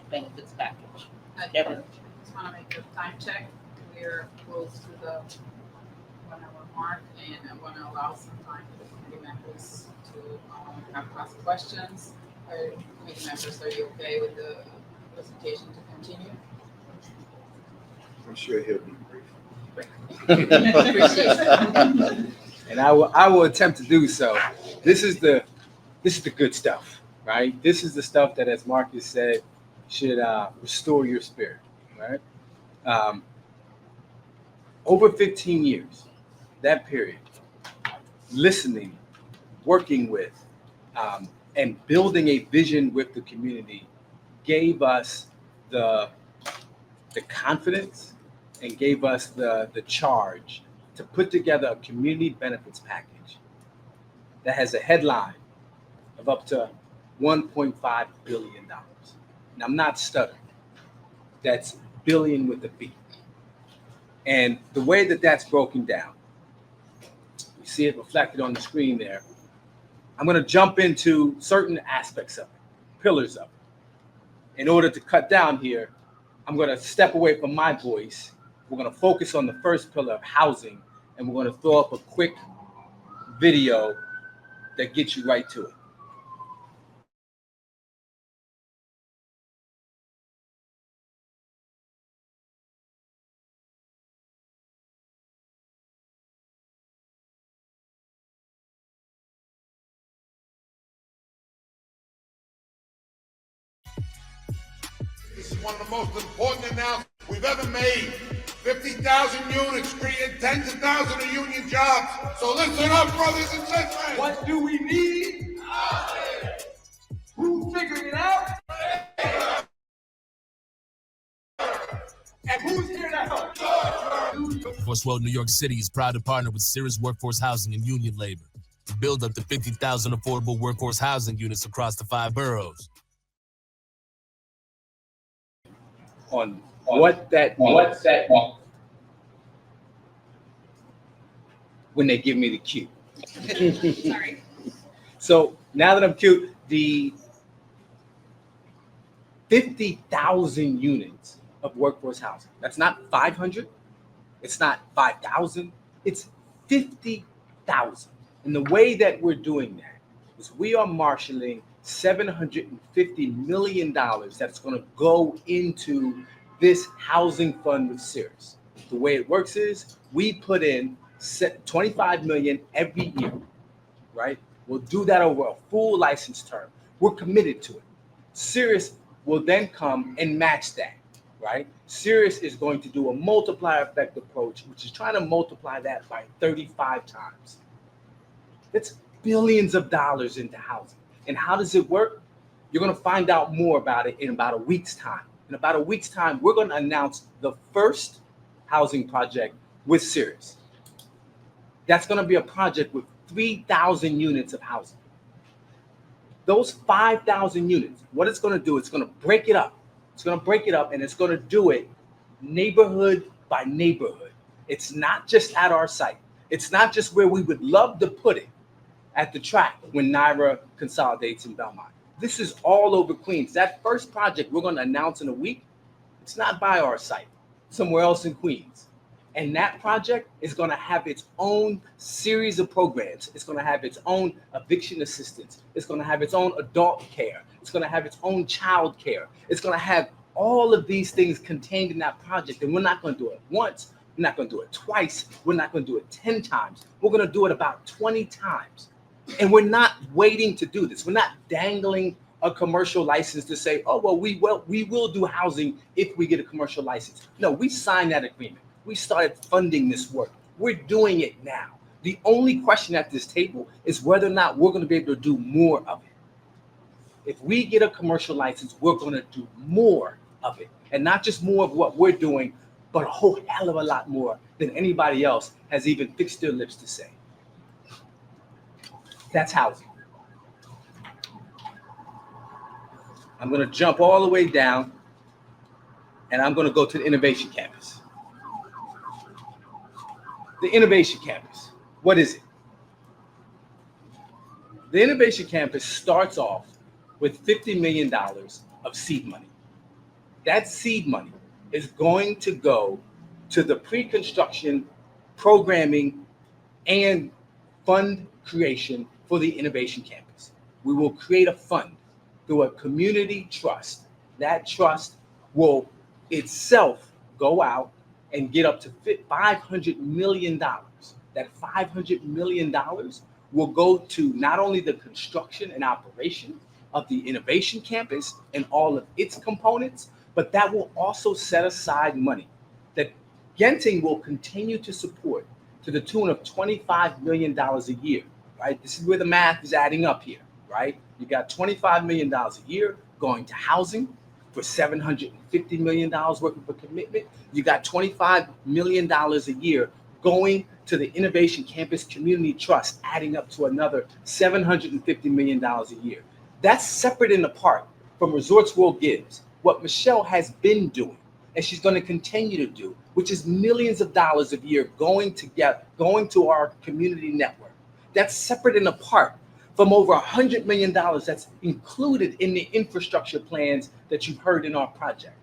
benefits package. Kevin. Just want to make a time check. We're close to the 1 hour mark, and I want to allow some time for the committee members to have ask questions. Committee members, are you okay with the presentation to continue? I'm sure he'll be brief. And I will attempt to do so. This is the good stuff, right? This is the stuff that, as Marcus said, should restore your spirit, right? Over 15 years, that period, listening, working with, and building a vision with the community gave us the confidence and gave us the charge to put together a community benefits package that has a headline of up to $1.5 billion. Now, I'm not stuttering. That's billion with a B. And the way that that's broken down, you see it reflected on the screen there. I'm going to jump into certain aspects of it, pillars of it. In order to cut down here, I'm going to step away from my voice. We're going to focus on the first pillar of housing, and we're going to throw up a quick video that gets you right to it. This is one of the most important announcements we've ever made. 50,000 units, creating tens of thousands of union jobs. So listen up, brothers and sisters. What do we need? Who's figuring it out? And who's here to help? Workforce World New York City is proud to partner with Cirrus Workforce Housing and Union Labor to build up to 50,000 affordable workforce housing units across the 5 boroughs. On what that means when they give me the cue. Sorry. So now that I'm cute, the 50,000 units of workforce housing. That's not 500. It's not 5,000. It's 50,000. And the way that we're doing that is we are marshaling $750 million that's going to go into this housing fund with Cirrus. The way it works is we put in $25 million every year, right? We'll do that over a full license term. We're committed to it. Cirrus will then come and match that, right? Cirrus is going to do a multiplier effect approach, which is trying to multiply that by 35 times. That's billions of dollars into housing. And how does it work? You're going to find out more about it in about a week's time. In about a week's time, we're going to announce the first housing project with Cirrus. That's going to be a project with 3,000 units of housing. Those 5,000 units, what it's going to do, it's going to break it up. It's going to break it up, and it's going to do it neighborhood by neighborhood. It's not just at our site. It's not just where we would love to put it, at the track when NYRA consolidates in Belmont. This is all over Queens. That first project we're going to announce in a week, it's not by our site, somewhere else in Queens. And that project is going to have its own series of programs. It's going to have its own eviction assistance. It's going to have its own adult care. It's going to have its own child care. It's going to have all of these things contained in that project. And we're not going to do it once. We're not going to do it twice. We're not going to do it 10 times. We're going to do it about 20 times. And we're not waiting to do this. We're not dangling a commercial license to say, oh, well, we will do housing if we get a commercial license. No, we signed that agreement. We started funding this work. We're doing it now. The only question at this table is whether or not we're going to be able to do more of it. If we get a commercial license, we're going to do more of it. And not just more of what we're doing, but a whole hell of a lot more than anybody else has even fixed their lips to say. That's housing. I'm going to jump all the way down, and I'm going to go to the Innovation Campus. The Innovation Campus, what is it? The Innovation Campus starts off with $50 million of seed money. That seed money is going to go to the pre-construction, programming, and fund creation for the Innovation Campus. We will create a fund through a community trust. That trust will itself go out and get up to $500 million. That $500 million will go to not only the construction and operation of the Innovation Campus and all of its components, but that will also set aside money that Genting will continue to support to the tune of $25 million a year, right? This is where the math is adding up here, right? You got $25 million a year going to housing. for $750 million worth of a commitment. You got $25 million a year going to the Innovation Campus Community Trust, adding up to another $750 million a year. That's separate and apart from Resorts World Gives, what Michelle has been doing, and she's going to continue to do, which is millions of dollars a year going to our community network. That's separate and apart from over $100 million that's included in the infrastructure plans that you've heard in our project.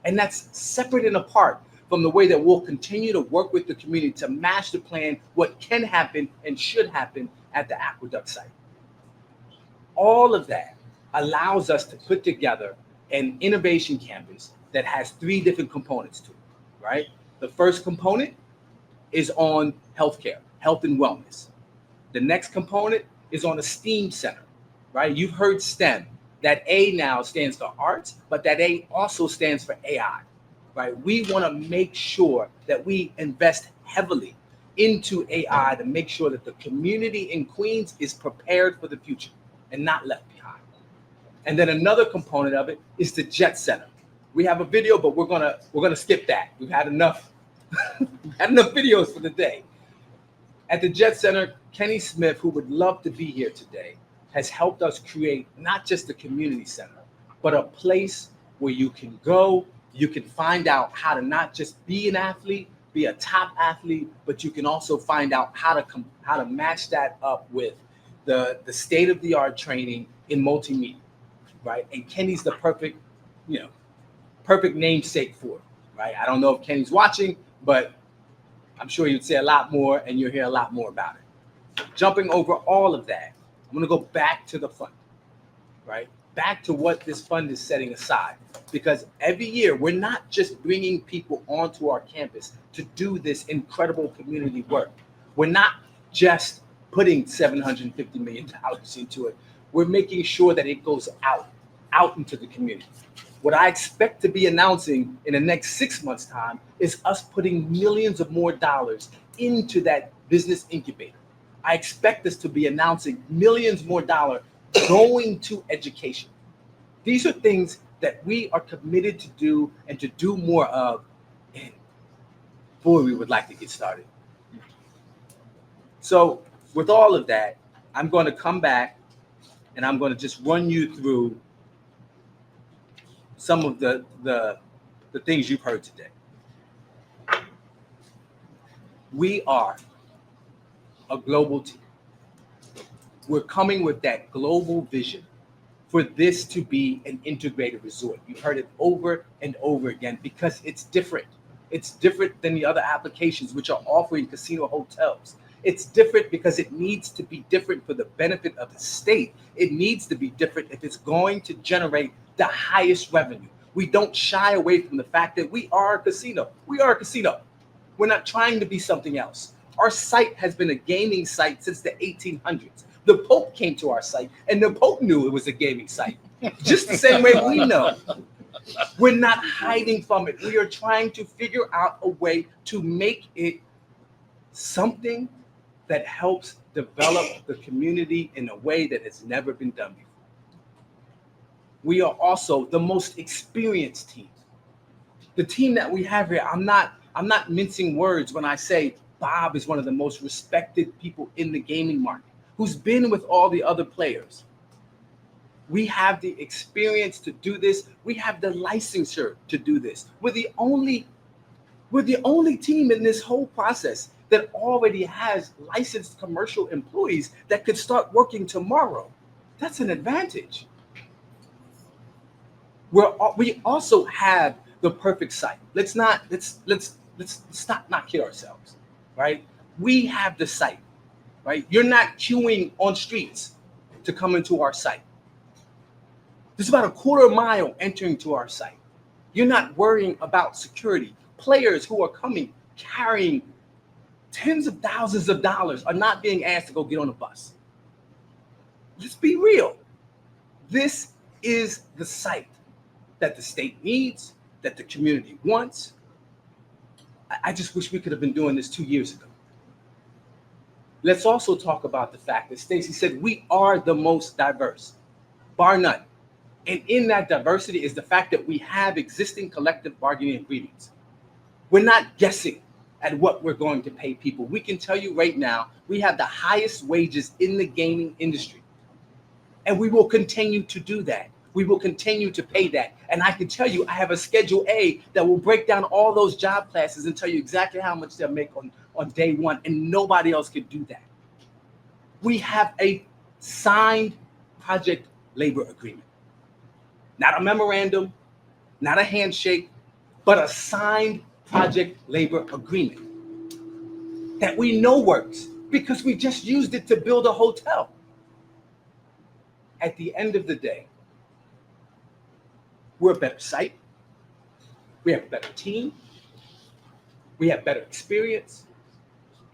And that's separate and apart from the way that we'll continue to work with the community to master plan what can happen and should happen at the Aqueduct site. All of that allows us to put together an innovation campus that has 3 different components to it, right? The first component is on healthcare, health and wellness. The next component is on a STEAM center, right? You've heard STEM. That A now stands for arts, but that A also stands for AI, right? We want to make sure that we invest heavily into AI to make sure that the community in Queens is prepared for the future and not left behind. And then another component of it is the Jet Center. We have a video, but we're gonna skip that. We've had enough, enough videos for the day. At the Jet Center, Kenny Smith, who would love to be here today, has helped us create not just a community center, but a place where you can go, you can find out how to not just be an athlete, be a top athlete, but you can also find out how to match that up with the state-of-the-art training in multimedia, right? And Kenny's the perfect namesake for it, right? I don't know if Kenny's watching, but I'm sure you'd say a lot more and you'll hear a lot more about it. Jumping over all of that, I'm going to go back to the fund, right? Back to what this fund is setting aside. Because every year, we're not just bringing people onto our campus to do this incredible community work. We're not just putting $750 million into it. We're making sure that it goes out into the community. What I expect to be announcing in the next 6 months' time is us putting millions of more dollars into that business incubator. I expect us to be announcing millions more dollars going to education. These are things that we are committed to do and to do more of. And boy, we would like to get started. So with all of that, I'm going to come back and I'm going to just run you through some of the things you've heard today. We are a global team. We're coming with that global vision for this to be an integrated resort. You've heard it over and over again because it's different. It's different than the other applications which are offering casino hotels. It's different because it needs to be different for the benefit of the state. It needs to be different if it's going to generate the highest revenue. We don't shy away from the fact that we are a casino. We are a casino. We're not trying to be something else. Our site has been a gaming site since the 1800s. The Pope came to our site and the Pope knew it was a gaming site. Just the same way we know. We're not hiding from it. We are trying to figure out a way to make it something that helps develop the community in a way that has never been done before. We are also the most experienced team. The team that we have here, I'm not mincing words when I say Bob is one of the most respected people in the gaming market, who's been with all the other players. We have the experience to do this. We have the licensure to do this. We're the only team in this whole process that already has licensed commercial employees that could start working tomorrow. That's an advantage. We also have the perfect site. Let's not kid ourselves, right? We have the site, right? You're not queuing on streets to come into our site. There's about a quarter mile entering to our site. You're not worrying about security. Players who are coming carrying tens of thousands of dollars are not being asked to go get on a bus. Let's be real. This is the site that the state needs, that the community wants. I just wish we could have been doing this 2 years ago. Let's also talk about the fact that Stacey said we are the most diverse, bar none. And in that diversity is the fact that we have existing collective bargaining agreements. We're not guessing at what we're going to pay people. We can tell you right now, we have the highest wages in the gaming industry. And we will continue to do that. We will continue to pay that. And I can tell you, I have a Schedule A that will break down all those job classes and tell you exactly how much they'll make on day one. And nobody else can do that. We have a signed project labor agreement. Not a memorandum, not a handshake, but a signed project labor agreement that we know works because we just used it to build a hotel. At the end of the day, we're a better site. We have a better team. We have better experience.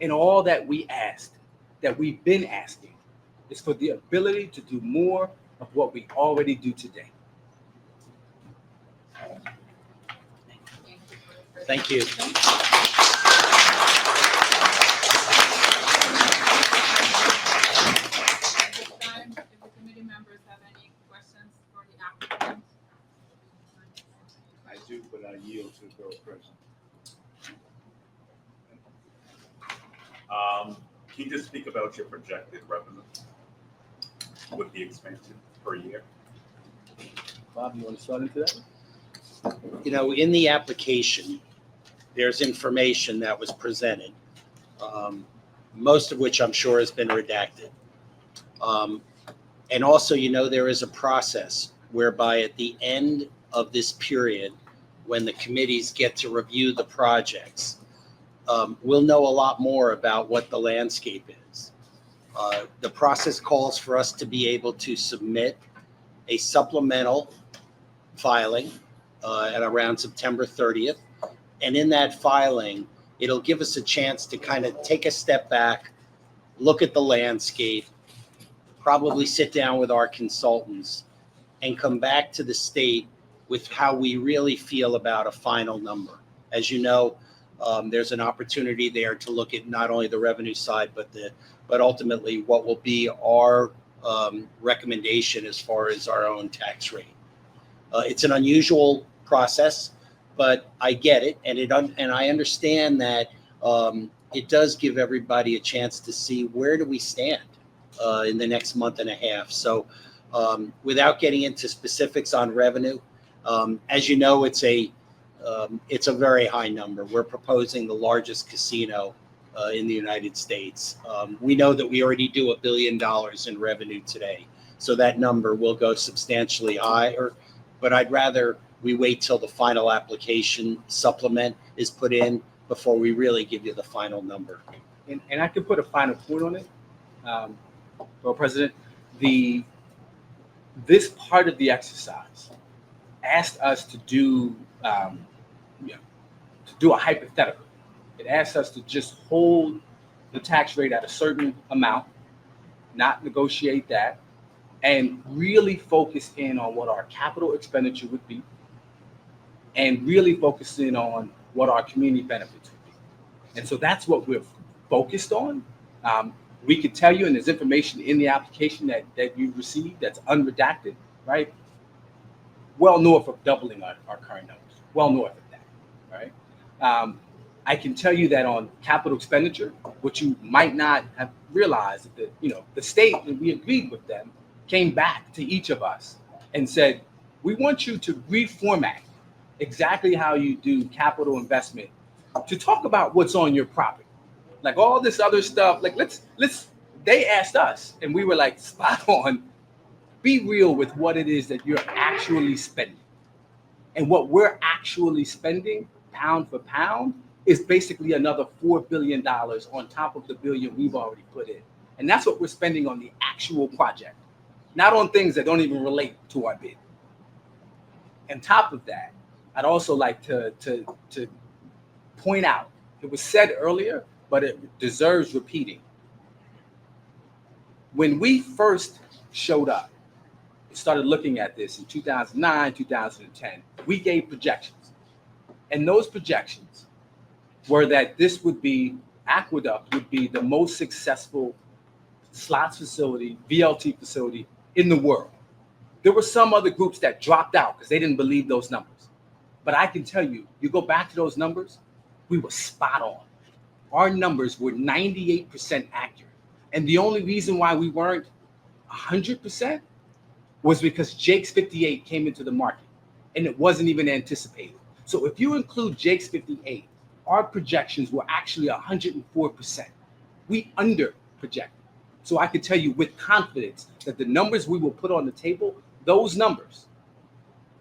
And all that we asked, that we've been asking, is for the ability to do more of what we already do today. Thank you. I do, but I yield to the borough president. Can you just speak about your projected revenue with the expansion per year? Bob, you want to start into that? You know, in the application, there's information that was presented, most of which I'm sure has been redacted. And also, you know, there is a process whereby at the end of this period, when the committees get to review the projects, we'll know a lot more about what the landscape is. The process calls for us to be able to submit a supplemental filing at around September 30th. And in that filing, it'll give us a chance to kind of take a step back, look at the landscape, probably sit down with our consultants and come back to the state with how we really feel about a final number. As you know, there's an opportunity there to look at not only the revenue side, but ultimately what will be our recommendation as far as our own tax rate. It's an unusual process, but I get it, and I understand that it does give everybody a chance to see where do we stand in the next month and a half. So without getting into specifics on revenue, as you know, it's a very high number. We're proposing the largest casino in the United States. We know that we already do $1 billion in revenue today, so that number will go substantially higher. But I'd rather we wait till the final application supplement is put in before we really give you the final number. And I could put a final point on it, Borough President. This part of the exercise asked us to do a hypothetical. It asked us to just hold the tax rate at a certain amount, not negotiate that, and really focus in on what our capital expenditure would be, and really focus in on what our community benefits would be. And so that's what we're focused on. We could tell you, and there's information in the application that you received that's unredacted, right? Well north of doubling our current numbers, well north of that, right? I can tell you that on capital expenditure, what you might not have realized, that the state, and we agreed with them, came back to each of us and said, we want you to reformat exactly how you do capital investment to talk about what's on your property. Like all this other stuff, like they asked us and we were like, spot on, be real with what it is that you're actually spending. And what we're actually spending pound for pound is basically another $4 billion on top of the billion we've already put in. And that's what we're spending on the actual project, not on things that don't even relate to our bid. On top of that, I'd also like to point out, it was said earlier, but it deserves repeating. When we first showed up and started looking at this in 2009, 2010, we gave projections. And those projections were that this would be, Aqueduct would be the most successful slots facility, VLT facility in the world. There were some other groups that dropped out because they didn't believe those numbers. But I can tell you, you go back to those numbers, we were spot on. Our numbers were 98% accurate. And the only reason why we weren't 100% was because Jake's 58 came into the market and it wasn't even anticipated. So if you include Jake's 58, our projections were actually 104%. We under projected. So I can tell you with confidence that the numbers we will put on the table, those numbers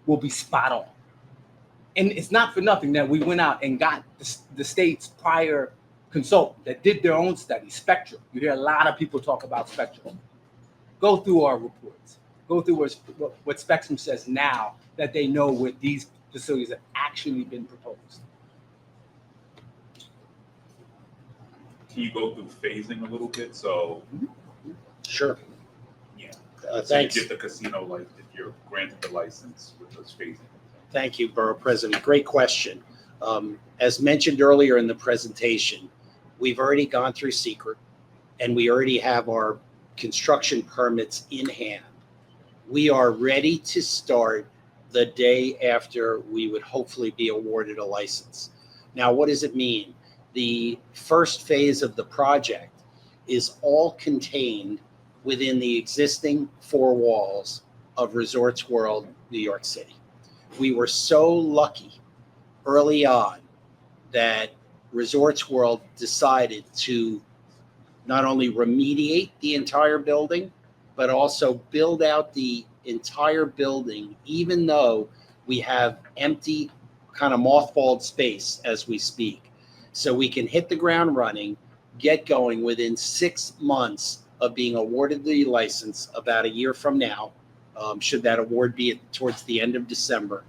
will be spot on. And it's not for nothing that we went out and got the state's prior consultant that did their own study, Spectrum. You hear a lot of people talk about Spectrum. Go through our reports. Go through what Spectrum says now that they know what these facilities have actually been proposed. Can you go through phasing a little bit? So, Sure. yeah. Thanks. So you get the casino, like if you're granted the license with those phasing. Thank you, Borough President. Great question. As mentioned earlier in the presentation, we've already gone through secret and we already have our construction permits in hand. We are ready to start the day after we would hopefully be awarded a license. Now, what does it mean? The first phase of the project is all contained within the existing four walls of Resorts World, New York City. We were so lucky early on that Resorts World decided to not only remediate the entire building, but also build out the entire building, even though we have empty, kind of mothballed space as we speak. So we can hit the ground running, get going within 6 months of being awarded the license about a year from now. Should that award be towards the end of December,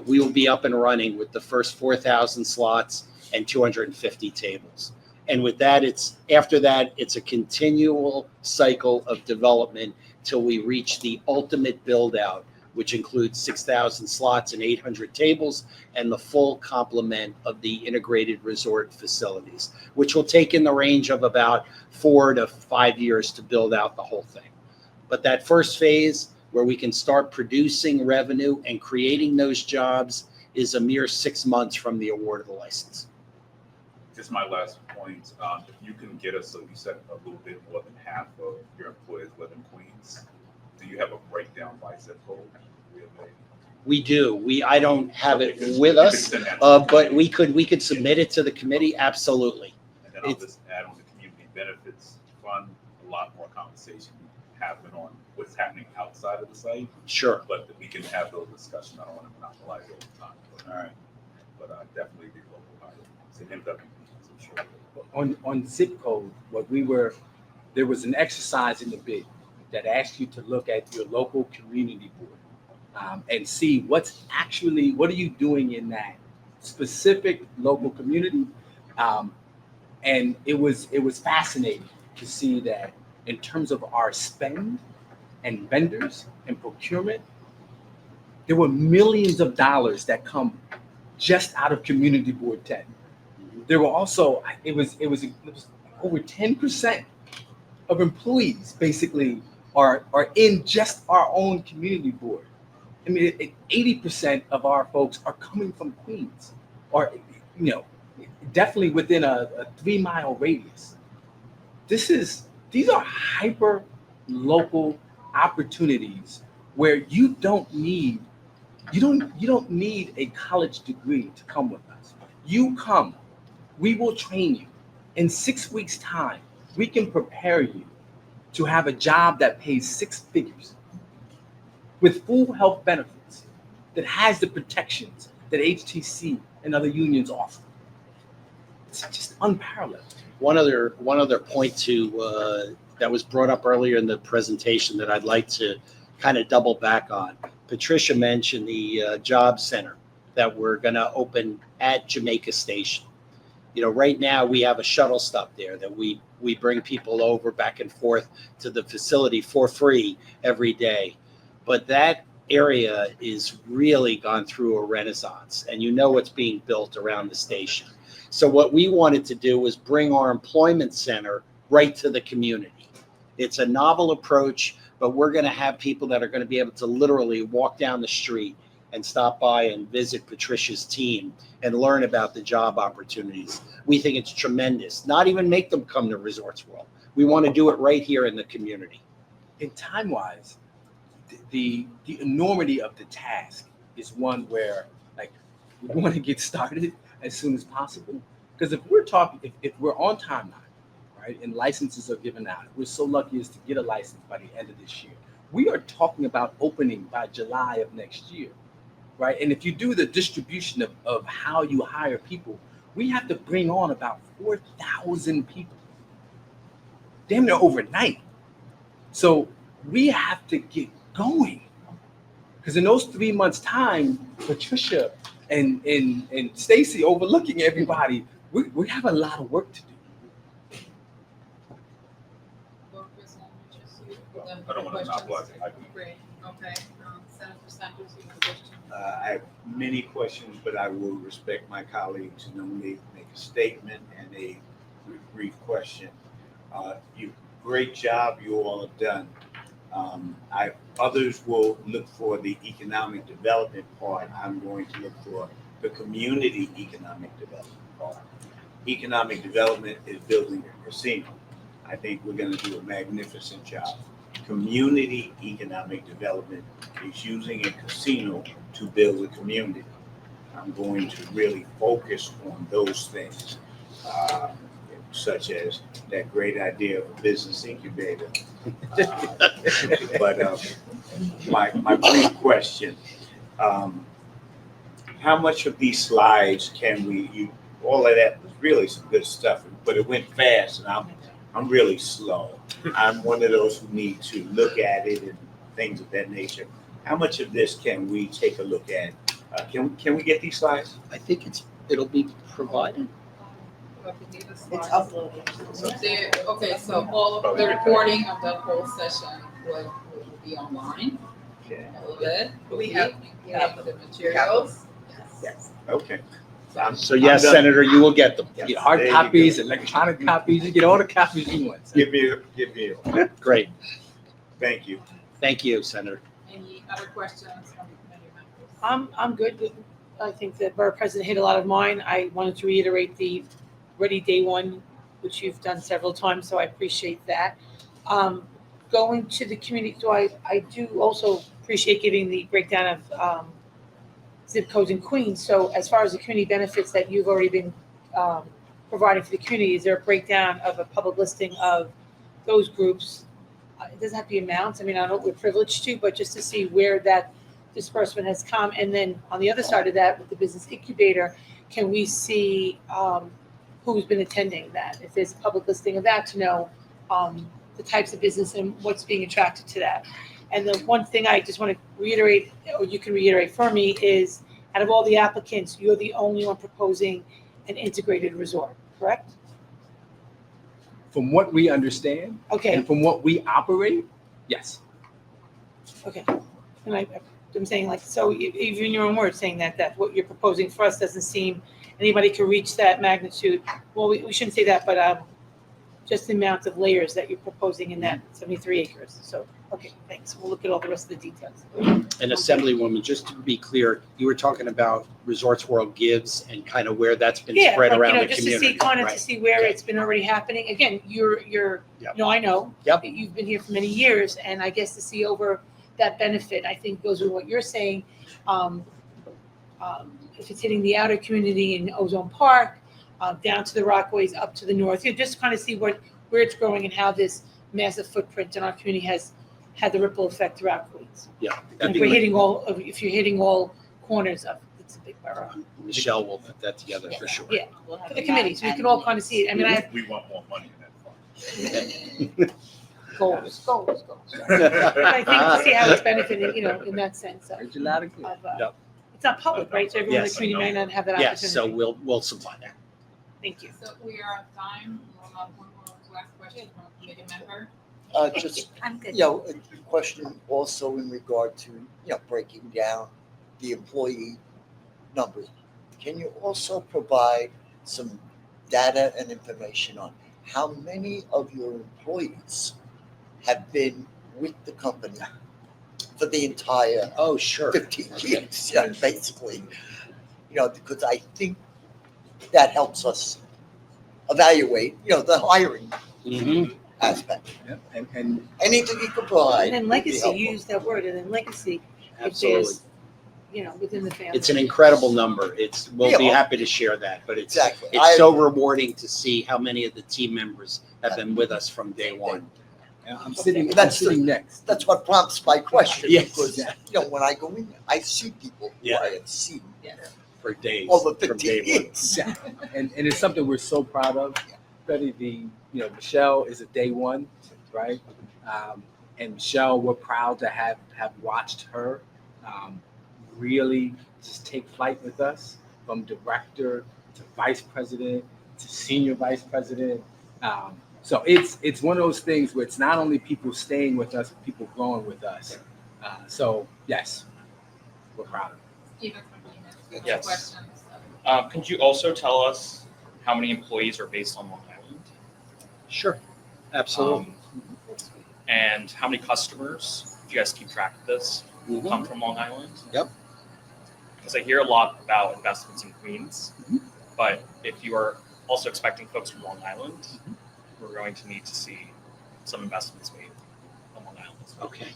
we will be up and running with the first 4,000 slots and 250 tables. And with that, after that, it's a continual cycle of development till we reach the ultimate build out, which includes 6,000 slots and 800 tables and the full complement of the integrated resort facilities, which will take in the range of about 4 to 5 years to build out the whole thing. But that first phase where we can start producing revenue and creating those jobs is a mere 6 months from the award of the license. Just my last point, if you can get us, so you said a little bit more than half of your employees live in Queens. Do you have a breakdown by zip code? We do. I don't have it with us, but we could submit it to the committee. Absolutely. And then I'll just add on the community benefits fund. A lot more conversation happen on what's happening outside of the site. Sure. But we can have those discussions. I don't want to monopolize all the time. But, all right. But definitely the local hire. It's an MW. On zip code, there was an exercise in the bid that asked you to look at your local community board and see what are you doing in that specific local community. And it was fascinating to see that in terms of our spend and vendors and procurement, there were millions of dollars that come just out of community board 10. There were also, it was over 10% of employees basically are in just our own community board. I mean, 80% of our folks are coming from Queens, or definitely within a 3-mile radius. These are hyper local opportunities where you don't need a college degree to come with us. You come. We will train you. In 6 weeks' time, we can prepare you to have a job that pays 6 figures with full health benefits, that has the protections that HTC and other unions offer. It's just unparalleled. One other point that was brought up earlier in the presentation that I'd like to kind of double back on. Patricia mentioned the job center that we're going to open at Jamaica Station. Right now we have a shuttle stop there that we bring people over back and forth to the facility for free every day. But that area is really gone through a renaissance, and what's being built around the station. So what we wanted to do was bring our employment center right to the community. It's a novel approach but we're going to have people that are going to be able to literally walk down the street and stop by and visit Patricia's team and learn about the job opportunities. We think it's tremendous. Not even make them come to Resorts World. We want to do it right here in the community. In time-wise, the enormity of the task is one where, like, we want to get started as soon as possible. Because if we're talking, if we're on timeline, right, and licenses are given out, we're so lucky as to get a license by the end of this year. We are talking about opening by July of next year, right? And if you do the distribution of how you hire people, we have to bring on about 4,000 people, damn near overnight. So we have to get going. Because in those 3 months' time, Patricia and Stacy overlooking everybody, we have a lot of work to do. I don't want to monopolize it. Great, okay. Senator Sanders, you have a question? I have many questions, but I will respect my colleagues and only make a statement and a brief question. Great job you all have done. Others will look for the economic development part. I'm going to look for the community economic development part. Economic development is building a casino. I think we're going to do a magnificent job. Community economic development is using a casino to build a community. I'm going to really focus on those things, such as that great idea of a business incubator. But my brief question, how much of these slides can we, all of that was really some good stuff, but it went fast and I'm really slow. I'm one of those who need to look at it and things of that nature. How much of this can we take a look at? Can we get these slides? I think it'll be provided. It's uploaded. So okay, so all of the recording of the whole session will be online. Good. We have the materials. Yes. Okay. So yes, Senator, you will get them. You get hard copies, electronic copies, you get all the copies you want. Give me. Great. Thank you. Thank you, Senator. Any other questions from the committee members? I'm good. I think the Borough President hit a lot of mine. I wanted to reiterate the Ready Day One, which you've done several times, so I appreciate that. Going to the community, so I do also appreciate giving the breakdown of zip codes in Queens. So as far as the community benefits that you've already been providing for the community, is there a breakdown of a public listing of those groups? It doesn't have to be amounts. I mean, I know we're privileged to, but just to see where that disbursement has come. And then on the other side of that, with the business incubator, can we see who's been attending that? If there's a public listing of that, to know the types of business and what's being attracted to that. And the one thing I just want to reiterate, or you can reiterate for me, is out of all the applicants, you're the only one proposing an integrated resort, correct? From what we understand, Okay. and from what we operate, yes. Okay. And I'm saying, like, so even your own words saying that what you're proposing for us doesn't seem anybody can reach that magnitude. Well, we shouldn't say that, but just the amount of layers that you're proposing in that 73 acres. So, okay, thanks. We'll look at all the rest of the details. And Assemblywoman, just to be clear, you were talking about Resorts World Gives and kind of where that's been spread like, around the just community. to see kind of right? to see where it's been already happening. Again, you're Yep. I know Yep. you've been here for many years, and I guess to see over that benefit, I think goes with what you're saying. If it's hitting the outer community in Ozone Park, down to the Rockaways, up to the north, you just kind of see where it's growing and how this massive footprint in our community has had the ripple effect throughout Queens. Yeah. And if you're hitting all corners of it's a big borough. Michelle will put that together for sure. Yeah, for the committee, so we can all kind of see it. I mean, We want more money in that fund. goals. But I think to see how it's benefiting, in that sense of, Heard you loud and clear. it's not public, right? So everyone in the Yes. community might not have that opportunity. Yes, so we'll supply that. Thank you. So we are at time. We'll have one more last question from a committee member. Just, I'm good. a question also in regard to, breaking down the employee numbers. Can you also provide some data and information on how many of your employees have been with the company for the entire Oh, sure. 15 years, yeah, basically. You know, because I think that helps us evaluate, you know, the hiring aspect. And anything you can provide. And then would be legacy, helpful. you used that word, and then legacy, if Absolutely. there's, you know, within the family. It's an incredible number. We'll be Yeah. happy to share that, but it's Exactly. it's so rewarding to see how many of the team members have been with us from day one. I'm sitting next. That's what prompts my question. Yes. Because, you know, when I go in, I see people who Yeah. I have seen For days. over from 15 day one. years. And it's something we're so proud of. Betty, Michelle is a day one, right? And Michelle, we're proud to have watched her really just take flight with us from director to vice president to senior vice president. So it's one of those things where it's not only people staying with us, but people growing with us. So yes, we're proud of it. Stephen from Venus, Yes. questions? Could you also tell us how many employees are based on Long Island? Sure, absolutely. And how many customers, do you guys keep track of this, come from Long Island? Yep. Because I hear a lot about investments in Queens, but if you are also expecting folks from Long Island, we're going to need to see some investments made on Long Island as well. Okay.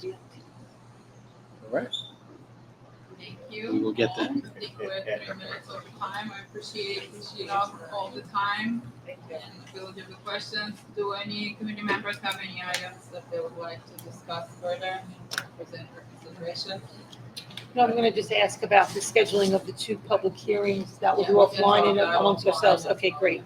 All right. Thank you. We will get that. I think we're at 3 minutes over time. I appreciate all the time. And we'll give the questions. Do any committee members have any items that they would like to discuss further, present for consideration? No, I'm gonna just ask about the scheduling of the 2 public hearings that will Yeah, be we can offline talk and about amongst offline. ourselves. Okay, great.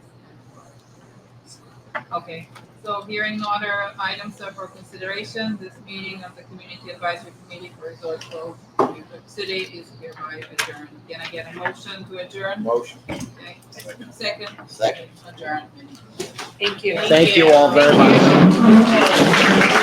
Okay, so hearing no other items are for consideration, this meeting of the Community Advisory Committee for Resort Grove New York City is hereby adjourned. Can I get a motion to adjourn? Motion. Okay. Second? Second. Adjourn. Thank you. Thank you all very much.